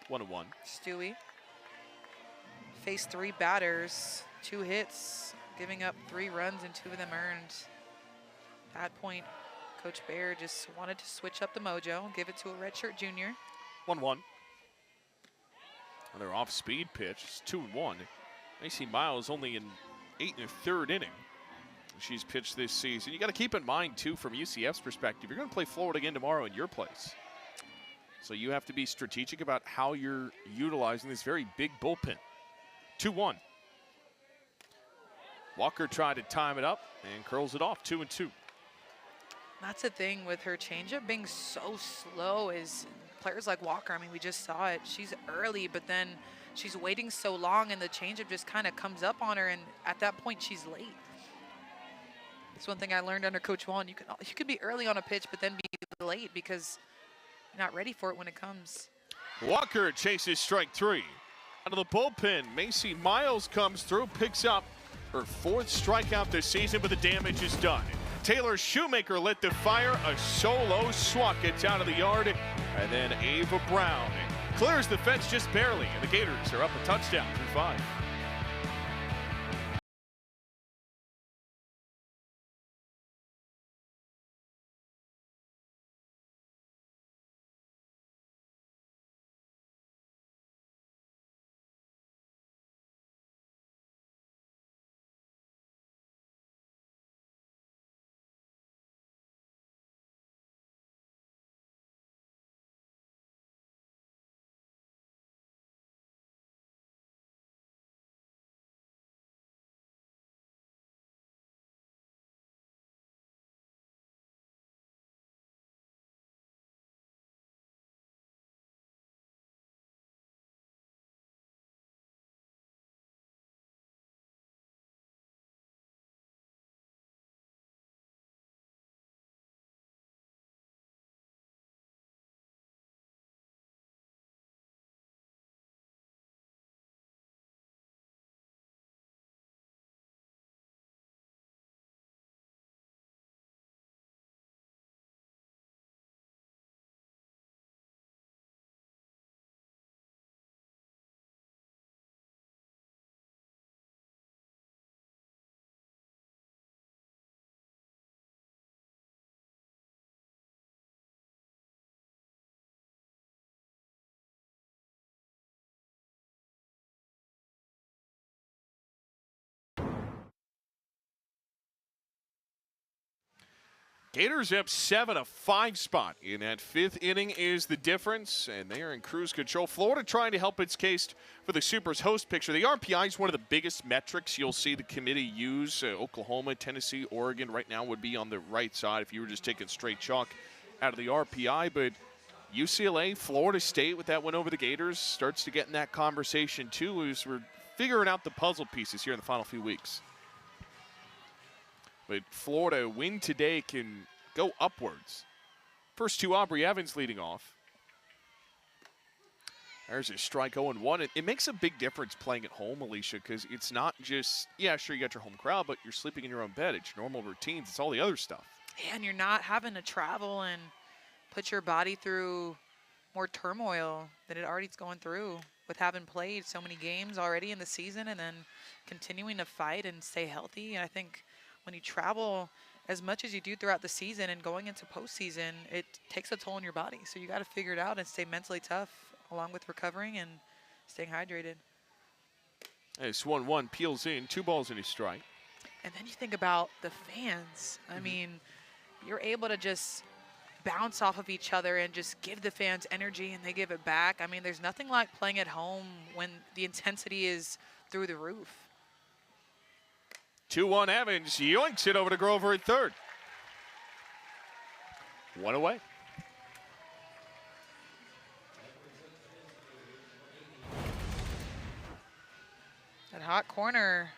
1-1. Stewie faced 3 batters, 2 hits, giving up 3 runs and 2 of them earned. At that point, Coach Bear just wanted to switch up the mojo, give it to a redshirt junior. 1-1. Another off-speed pitch. It's 2-1. Macy Miles only in 8 1/3 inning she's pitched this season. You got to keep in mind, too, from UCF's perspective, you're going to play Florida again tomorrow in your place. So you have to be strategic about how you're utilizing this very big bullpen. 2-1. Walker tried to time it up and curls it off, 2-2. That's the thing with her changeup being so slow is players like Walker, I mean, we just saw it. She's early, but then she's waiting so long and the changeup just kind of comes up on her, and at that point she's late. That's one thing I learned under Coach Juan. You could be early on a pitch, but then be late because you're not ready for it when it comes. Walker chases strike 3. Out of the bullpen, Macy Miles comes through, picks up her 4th strikeout this season, but the damage is done. Taylor Shoemaker lit the fire. A solo swat gets out of the yard, and then Ava Brown clears the fence just barely, and the Gators are up a touchdown through 5. Gators up 7-5 spot in that 5th inning is the difference, and they are in cruise control. Florida trying to help its case for the Supers host picture. The RPI is one of the biggest metrics you'll see the committee use. Oklahoma, Tennessee, Oregon right now would be on the right side if you were just taking straight chalk out of the RPI, but UCLA, Florida State with that win over the Gators starts to get in that conversation too as we're figuring out the puzzle pieces here in the final few weeks. But Florida win today can go upwards. First 2, Aubrey Evans leading off. There's a strike 0-1. It makes a big difference playing at home, Alicia, because it's not just, yeah, sure, you got your home crowd, but you're sleeping in your own bed. It's your normal routines. It's all the other stuff. Yeah, and you're not having to travel and put your body through more turmoil than it already is going through with having played so many games already in the season and then continuing to fight and stay healthy. And I think when you travel as much as you do throughout the season and going into postseason, it takes a toll on your body. So you got to figure it out and stay mentally tough along with recovering and staying hydrated. It's 1-1, peels in, 2 balls and a strike. And then you think about the fans. I mean, you're able to just bounce off of each other and just give the fans energy and they give it back. I mean, there's nothing like playing at home when the intensity is through the roof. 2-1 Evans, yoinks it over to Grover at 3rd. 1 away. That hot corner,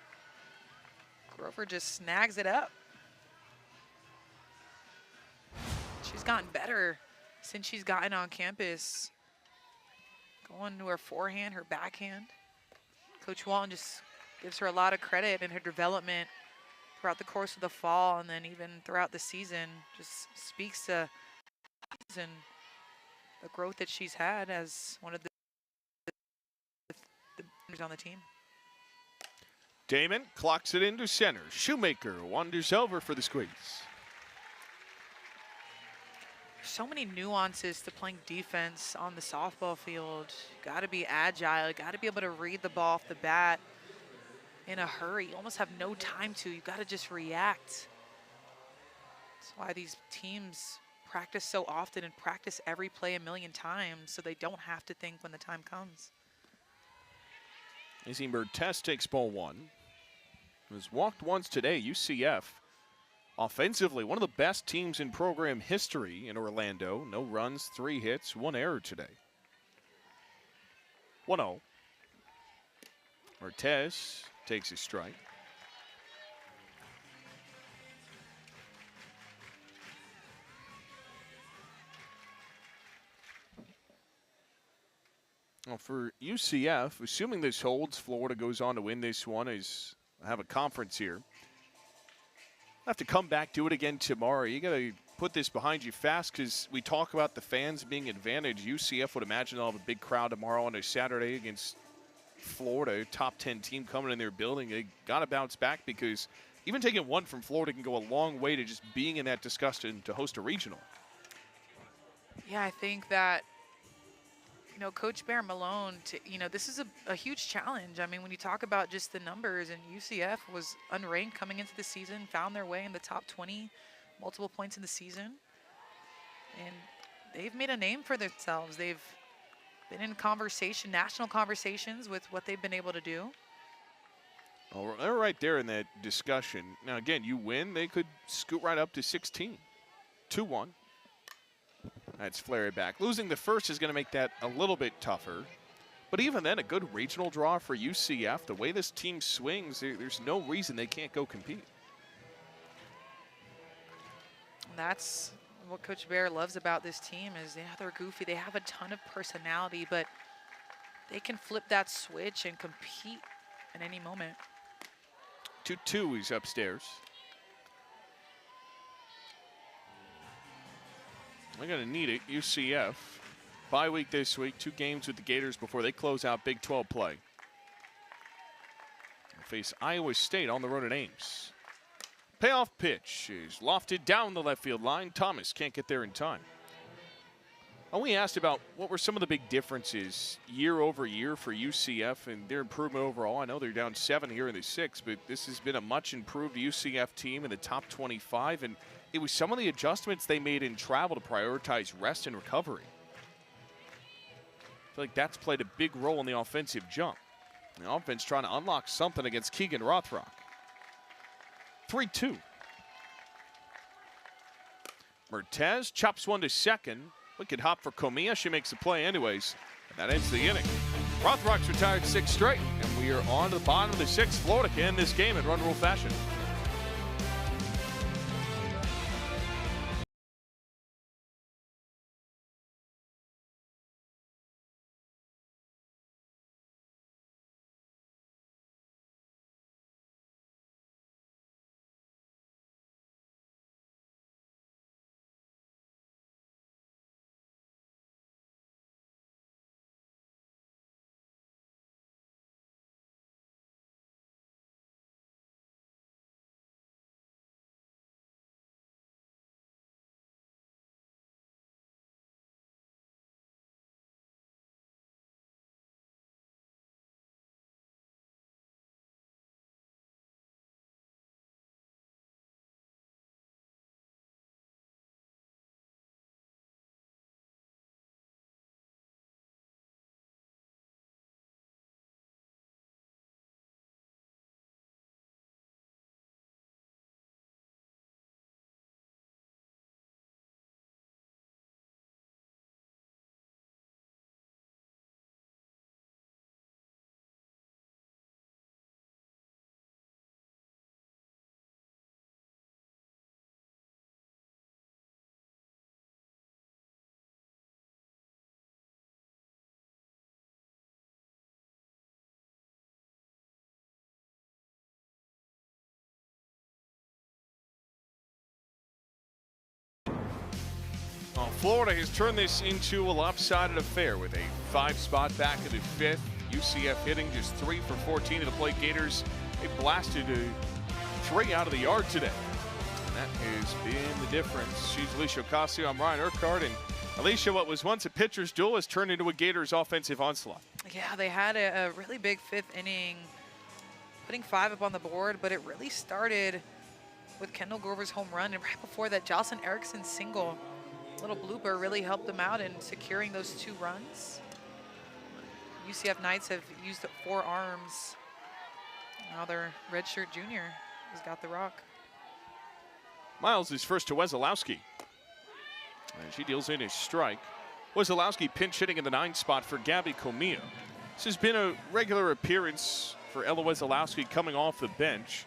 Grover just snags it up. She's gotten better since she's gotten on campus. Going to her forehand, her backhand. Coach Walton just gives her a lot of credit in her development throughout the course of the fall and then even throughout the season. Just speaks to the growth that she's had as one of the on the team. Damon clocks it into center. Shoemaker wanders over for the squeeze. So many nuances to playing defense on the softball field. Got to be agile. Got to be able to read the ball off the bat. in a hurry. You almost have no time to. You've got to just react. That's why these teams practice so often and practice every play a million times so they don't have to think when the time comes. Izzy Mertes takes ball one. Was walked once today. UCF, offensively, one of the best teams in program history in Orlando. No runs, 3 hits, 1 error today. 1-0. Mertes takes his strike. Well, for UCF, assuming this holds, Florida goes on to win this one, is have a conference here. Have to come back, do it again tomorrow. You got to put this behind you fast because we talk about the fans being advantaged. UCF would imagine they'll have a big crowd tomorrow on a Saturday against Florida, top 10 team coming in their building. They got to bounce back because even taking 1 from Florida can go a long way to just being in that discussion to host a regional. Yeah, I think that, Coach Bear Malone, this is a huge challenge. I mean, when you talk about just the numbers, and UCF was unranked coming into the season, found their way in the top 20, multiple points in the season. And they've made a name for themselves. They've been in conversation, national conversations with what they've been able to do. Well, they're right there in that discussion. Now, again, you win, they could scoot right up to 16. 2-1. That's Fleury back. Losing the first is going to make that a little bit tougher. But even then, a good regional draw for UCF. The way this team swings, there's no reason they can't go compete. That's what Coach Bear loves about this team is, they're goofy. They have a ton of personality, but they can flip that switch and compete at any moment. 2-2, he's upstairs. They're going to need it. UCF, bye week this week, 2 games with the Gators before they close out Big 12 play. They'll face Iowa State on the road at Ames. Payoff pitch is lofted down the left field line. Thomas can't get there in time. And we asked about what were some of the big differences year over year for UCF and their improvement overall. I know they're down 7 here in the 6th, but this has been a much improved UCF team in the top 25. And it was some of the adjustments they made in travel to prioritize rest and recovery. I feel like that's played a big role in the offensive jump. The offense trying to unlock something against Keegan Rothrock. 3-2. Mertes chops one to second. Wicked hop for Comia. She makes the play anyways. And that ends the inning. Rothrock's retired 6 straight. And we are on to the bottom of the 6th. Florida can end this game in run rule fashion. Well, Florida has turned this into a lopsided affair with a 5-spot back in the 5th. UCF hitting just 3 for 14 to the plate. Gators, they blasted 3 out of the yard today. And that has been the difference. She's Alicia Ocasio. I'm Ryan Urquhart. And Alicia, what was once a pitcher's duel has turned into a Gators offensive onslaught. Yeah, they had a really big 5th inning putting 5 up on the board, but it really started with Kendall Grover's home run, and right before that, Jocelyn Erickson's single. Little blooper really helped them out in securing those 2 runs. UCF Knights have used 4 arms. Now their redshirt junior has got the rock. Miles is first to Wesolowski. And she deals in a strike. Wesolowski pinch hitting in the 9 spot for Gabby Comia. This has been a regular appearance for Ella Wesolowski coming off the bench.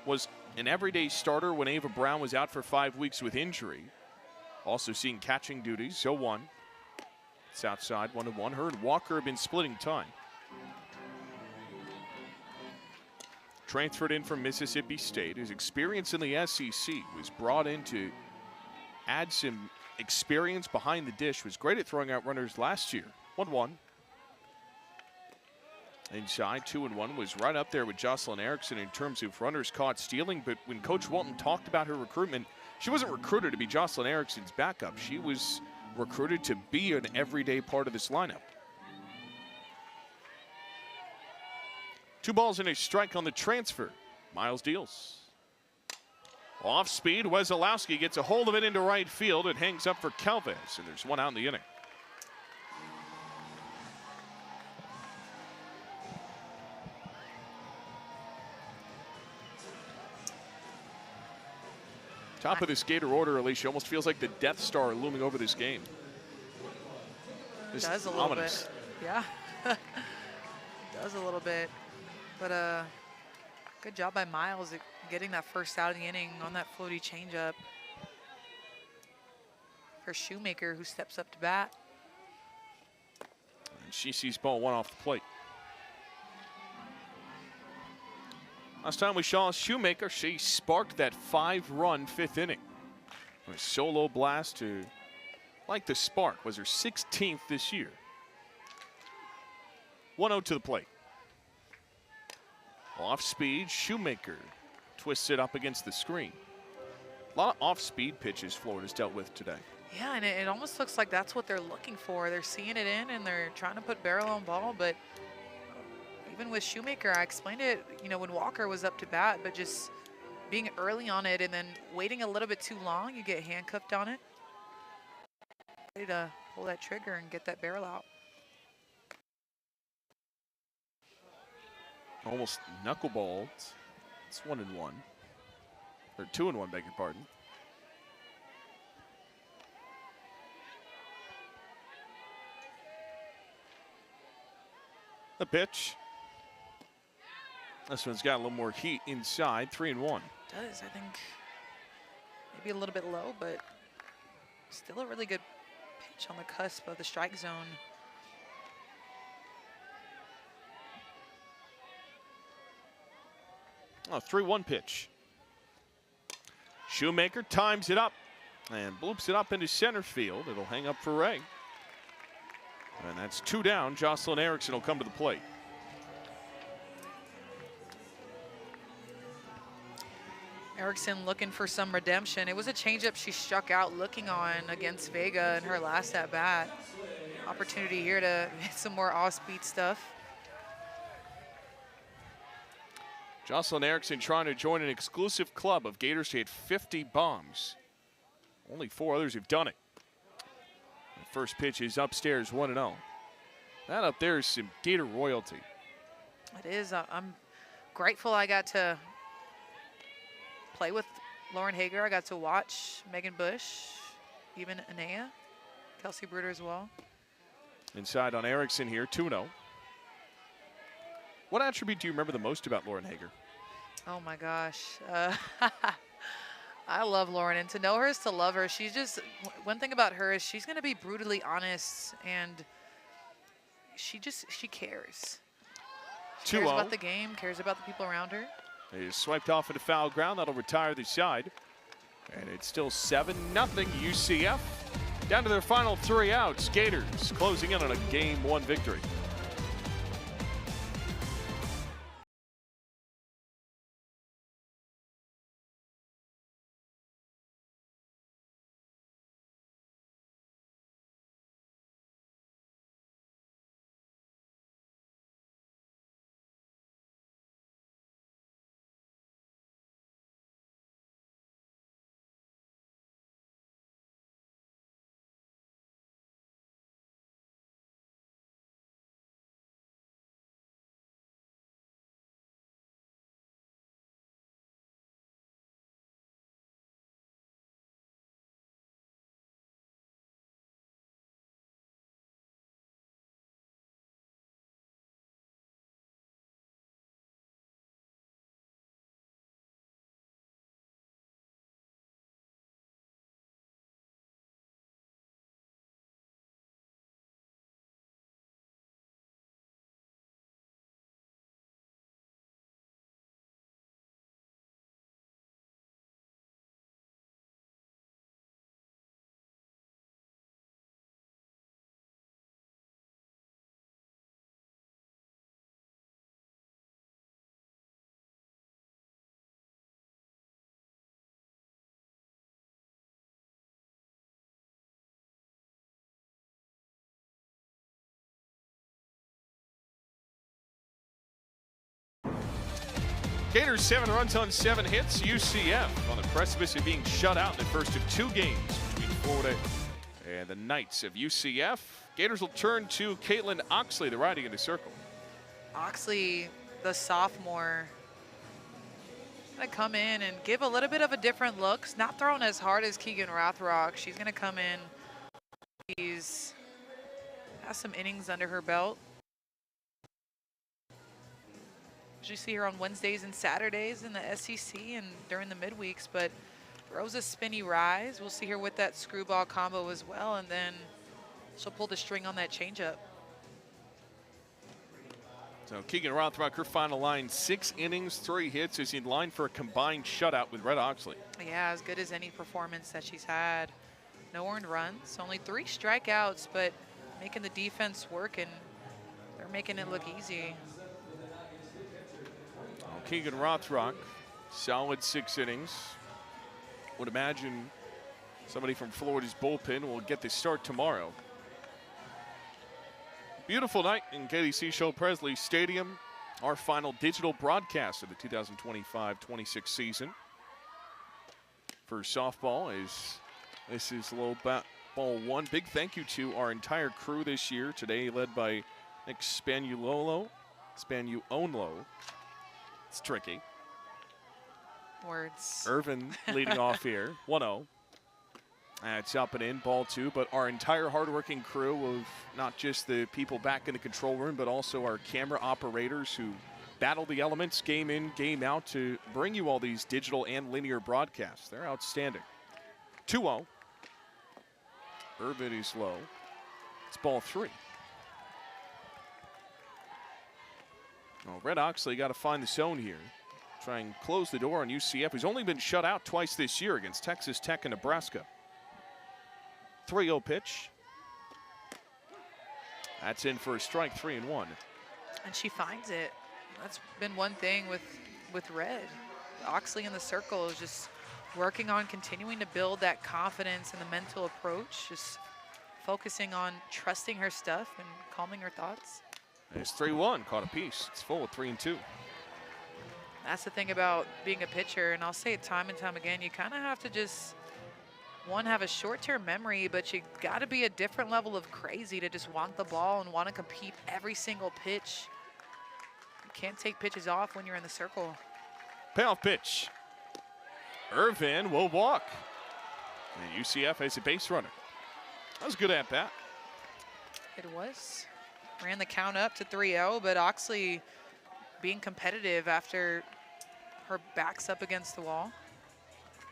Was an everyday starter when Ava Brown was out for 5 weeks with injury. Also seeing catching duties, 0-1. It's outside, 1-1. Her and Walker have been splitting time. Transferred in from Mississippi State. His experience in the SEC was brought in to add some experience behind the dish. Was great at throwing out runners last year. 1-1. Inside, 2-1, was right up there with Jocelyn Erickson in terms of runners caught stealing. But when Coach Walton talked about her recruitment, she wasn't recruited to be Jocelyn Erickson's backup. She was recruited to be an everyday part of this lineup. 2 balls and a strike on the transfer. Miles deals. Off speed, Wesolowski gets a hold of it into right field. It hangs up for Calves, and there's 1 out in the inning. Top of this Gator order, Alicia, almost feels like the Death Star looming over this game. It does a little bit. Yeah. It does a little bit. But good job by Miles at getting that first out of the inning on that floaty changeup. For Shoemaker, who steps up to bat. And she sees ball 1 off the plate. Last time we saw Shoemaker, she sparked that 5-run 5th inning. A solo blast to, like the spark, was her 16th this year. 1-0 to the plate. Off speed, Shoemaker twists it up against the screen. A lot of off-speed pitches Florida's dealt with today. Yeah, and it almost looks like that's what they're looking for. They're seeing it in, and they're trying to put barrel on ball, but even with Shoemaker, I explained it, you know, when Walker was up to bat, but just being early on it and then waiting a little bit too long, you get handcuffed on it. Ready to pull that trigger and get that barrel out. Almost knuckleballed. It's 1-1. Or 2-1, beg your pardon. The pitch. This one's got a little more heat inside, 3-1. Does, I think, maybe a little bit low, but still a really good pitch on the cusp of the strike zone. Oh, 3-1 pitch. Shoemaker times it up and bloops it up into center field. It'll hang up for Ray. And that's 2 down. Jocelyn Erickson will come to the plate. Erickson looking for some redemption. It was a changeup she struck out looking on against Vega in her last at-bat. Opportunity here to hit some more off-speed stuff. Jocelyn Erickson trying to join an exclusive club of Gators to hit 50 bombs. Only 4 others have done it. The first pitch is upstairs, 1-0. That up there is some Gator royalty. It is. I'm grateful I got to play with Lauren Hager. I got to watch Megan Bush, even Anea, Kelsey Bruder as well. Inside on Erickson here, 2-0. What attribute do you remember the most about Lauren Hager? Oh my gosh. I love Lauren, and to know her is to love her. She's just, one thing about her is she's going to be brutally honest, and she cares. She cares about the game, cares about the people around her. He is swiped off into foul ground. That'll retire the side. And it's still 7-0 UCF. Down to their final 3 outs. Gators closing in on a Game 1 victory. Gators 7 runs on 7 hits. UCF on the precipice of being shut out in the first of 2 games between Florida and the Knights of UCF. Gators will turn to Caitlin Oxley, the riding in the circle. Oxley, the sophomore, gonna come in and give a little bit of a different look. Not throwing as hard as Keegan Rothrock. She's gonna come in. She's has some innings under her belt. You see her on Wednesdays and Saturdays in the SEC and during the midweeks, but throws a spinny rise. We'll see her with that screwball combo as well, and then she'll pull the string on that changeup. So Keegan Rothrock, her final line, 6 innings, 3 hits, is in line for a combined shutout with Red Oxley. Yeah, as good as any performance that she's had. No earned runs, only 3 strikeouts, but making the defense work, and they're making it look easy. Keegan Rothrock, solid 6 innings. Would imagine somebody from Florida's bullpen will get the start tomorrow. Beautiful night in KDC Show Presley Stadium. Our final digital broadcast of the 2025-26 season. For softball, this is low ball 1. Big thank you to our entire crew this year. Today led by Nick Spanuonlo. It's tricky. Words. Irvin leading off here, 1-0. It's up and in, ball 2, but our entire hardworking crew of not just the people back in the control room, but also our camera operators who battle the elements game in, game out to bring you all these digital and linear broadcasts. They're outstanding. 2-0. Irvin is low. It's ball 3. Well, Red Oxley got to find the zone here. Try and close the door on UCF, who's only been shut out twice this year against Texas Tech and Nebraska. 3-0 pitch. That's in for a strike, 3-1. And she finds it. That's been one thing with Red. Oxley in the circle is just working on continuing to build that confidence and the mental approach, just focusing on trusting her stuff and calming her thoughts. It's 3-1, caught a piece. It's full at 3-2. That's the thing about being a pitcher, and I'll say it time and time again, you kind of have to just, one, have a short-term memory, but you got to be a different level of crazy to just want the ball and want to compete every single pitch. You can't take pitches off when you're in the circle. Payoff pitch. Irvin will walk. And UCF has a base runner. That was a good at-bat. It was. Ran the count up to 3-0, but Oxley being competitive after her back's up against the wall.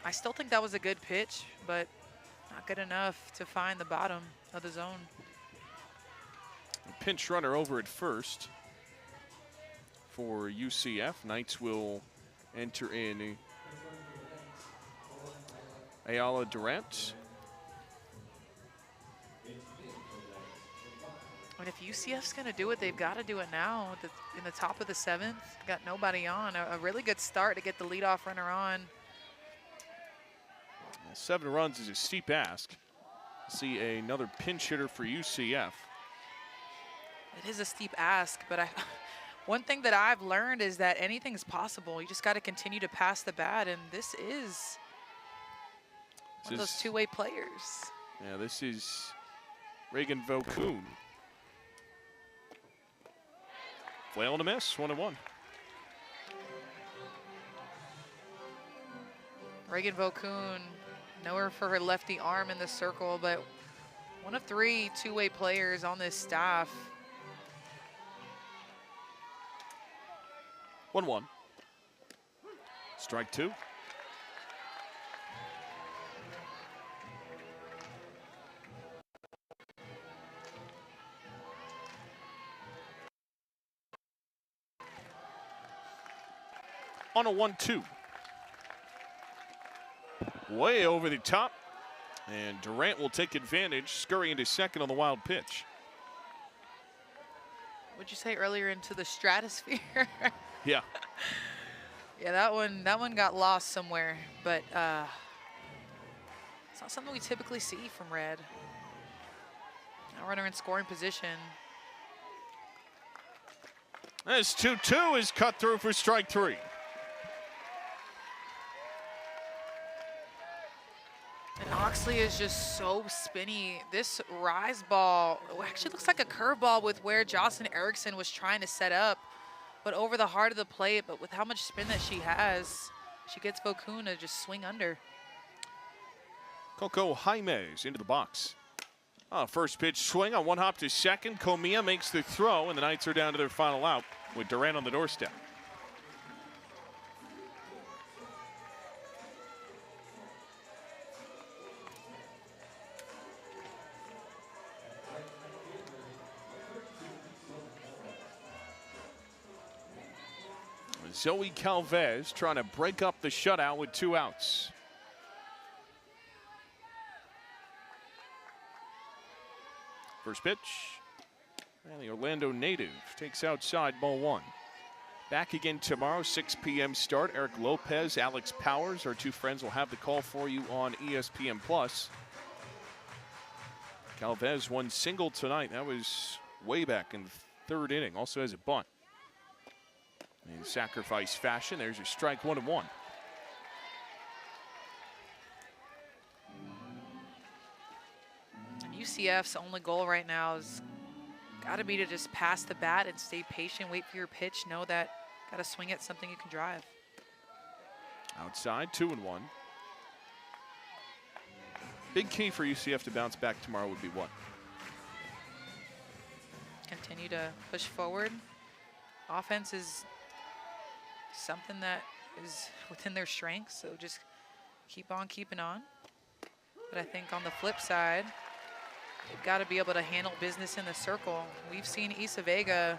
I still think that was a good pitch, but not good enough to find the bottom of the zone. A pinch runner over at first for UCF. Knights will enter in Ayala Durant. And if UCF's going to do it, they've got to do it now. In the top of the 7th, got nobody on. A really good start to get the leadoff runner on. Well, 7 runs is a steep ask. See another pinch hitter for UCF. It is a steep ask, but one thing that I've learned is that anything's possible. You just got to continue to pass the bat, and this is one of those two-way players. Yeah, this is Reagan Vokoun. Flail and a miss, 1-1. Reagan Vokoun, know her for her lefty arm in the circle, but one of 3 two-way players on this staff. 1-1. Strike 2. On a 1-2. Way over the top. And Durant will take advantage, scurry into second on the wild pitch. What'd you say earlier, into the stratosphere? Yeah. Yeah, that one got lost somewhere, but it's not something we typically see from Red. Now runner in scoring position. This 2-2 is cut through for strike 3. Oxley is just so spinny. This rise ball actually looks like a curveball with where Jocelyn Erickson was trying to set up, but over the heart of the plate. But with how much spin that she has, she gets Vokoun to just swing under. Coco Jaimes into the box. First pitch swing on one hop to second. Comia makes the throw, and the Knights are down to their final out with Durant on the doorstep. Zoe Calvez trying to break up the shutout with 2 outs. First pitch, and the Orlando native takes outside, ball 1. Back again tomorrow, 6 p.m. start. Eric Lopez, Alex Powers, our 2 friends will have the call for you on ESPN+. Calvez one single tonight. That was way back in the 3rd inning. Also has a bunt. In sacrifice fashion, there's your strike 1-1. UCF's only goal right now is got to be to just pass the bat and stay patient, wait for your pitch, know that got to swing at something you can drive. Outside, 2-1. Big key for UCF to bounce back tomorrow would be what? Continue to push forward. Offense is something that is within their strengths, so just keep on keeping on. But I think on the flip side, they've got to be able to handle business in the circle. We've seen Isa Vega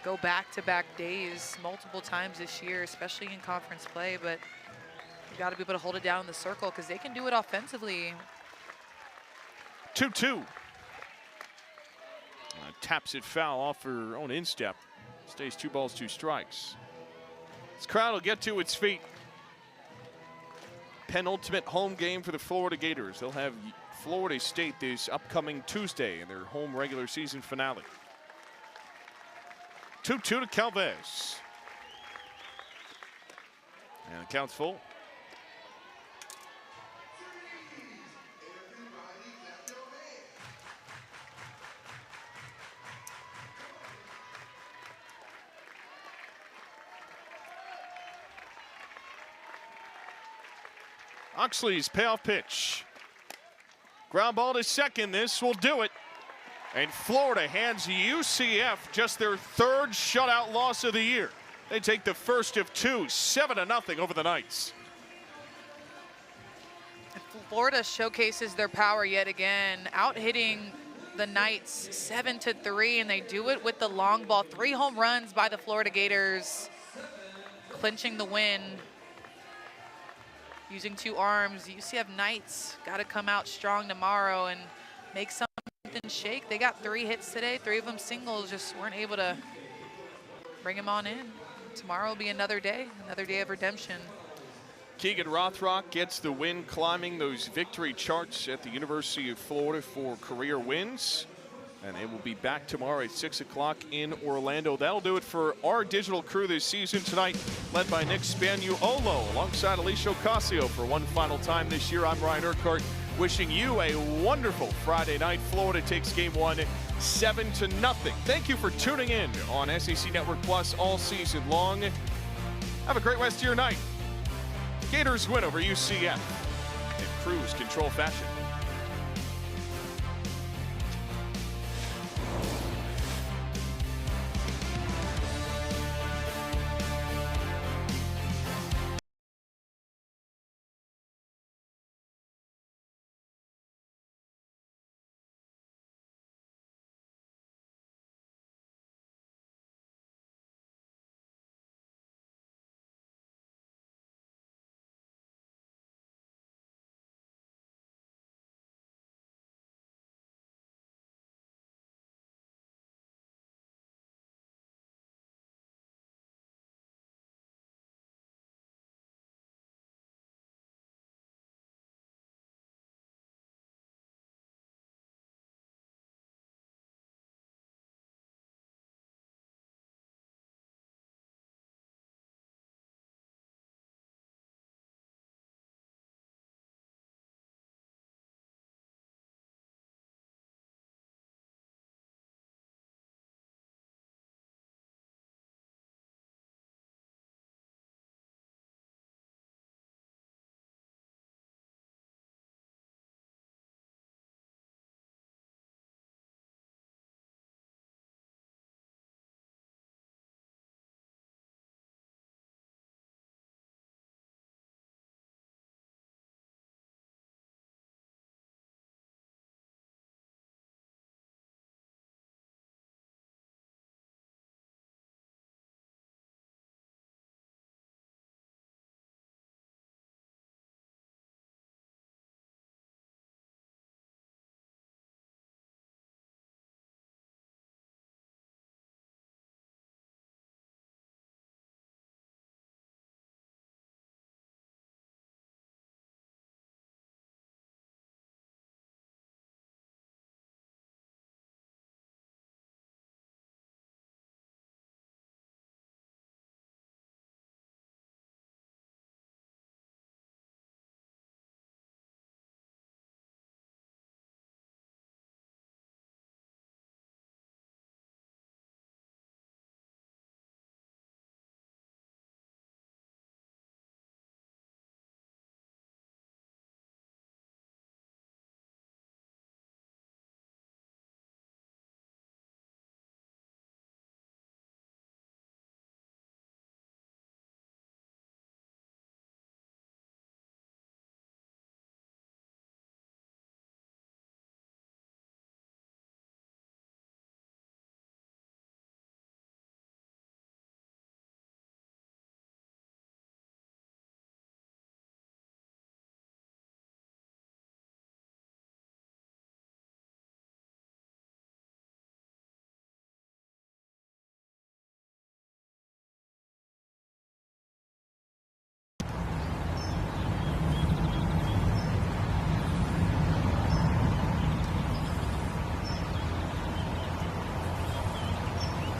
go back-to-back days multiple times this year, especially in conference play, but you've got to be able to hold it down in the circle because they can do it offensively. 2-2. Taps it foul off her own instep. Stays 2 balls, 2 strikes. This crowd will get to its feet. Penultimate home game for the Florida Gators. They'll have Florida State this upcoming Tuesday in their home regular season finale. 2-2 to Calvez. And the count's full. Oxley's payoff pitch. Ground ball to second. This will do it. And Florida hands UCF just their 3rd shutout loss of the year. They take the first of 2, 7-0 over the Knights. Florida showcases their power yet again, out-hitting the Knights 7-3, and they do it with the long ball. 3 home runs by the Florida Gators, clinching the win. Using 2 arms, UCF Knights got to come out strong tomorrow and make something shake. They got 3 hits today, 3 of them singles, just weren't able to bring them on in. Tomorrow will be another day of redemption. Keegan Rothrock gets the win, climbing those victory charts at the University of Florida for career wins. And they will be back tomorrow at 6 o'clock in Orlando. That'll do it for our digital crew this season tonight, led by Nick Spagnuolo, alongside Alicia Ocasio for one final time this year. I'm Ryan Urquhart, wishing you a wonderful Friday night. Florida takes game 1 7-0. Thank you for tuning in on SEC Network Plus all season long. Have a great rest of your night. Gators win over UCF in cruise control fashion.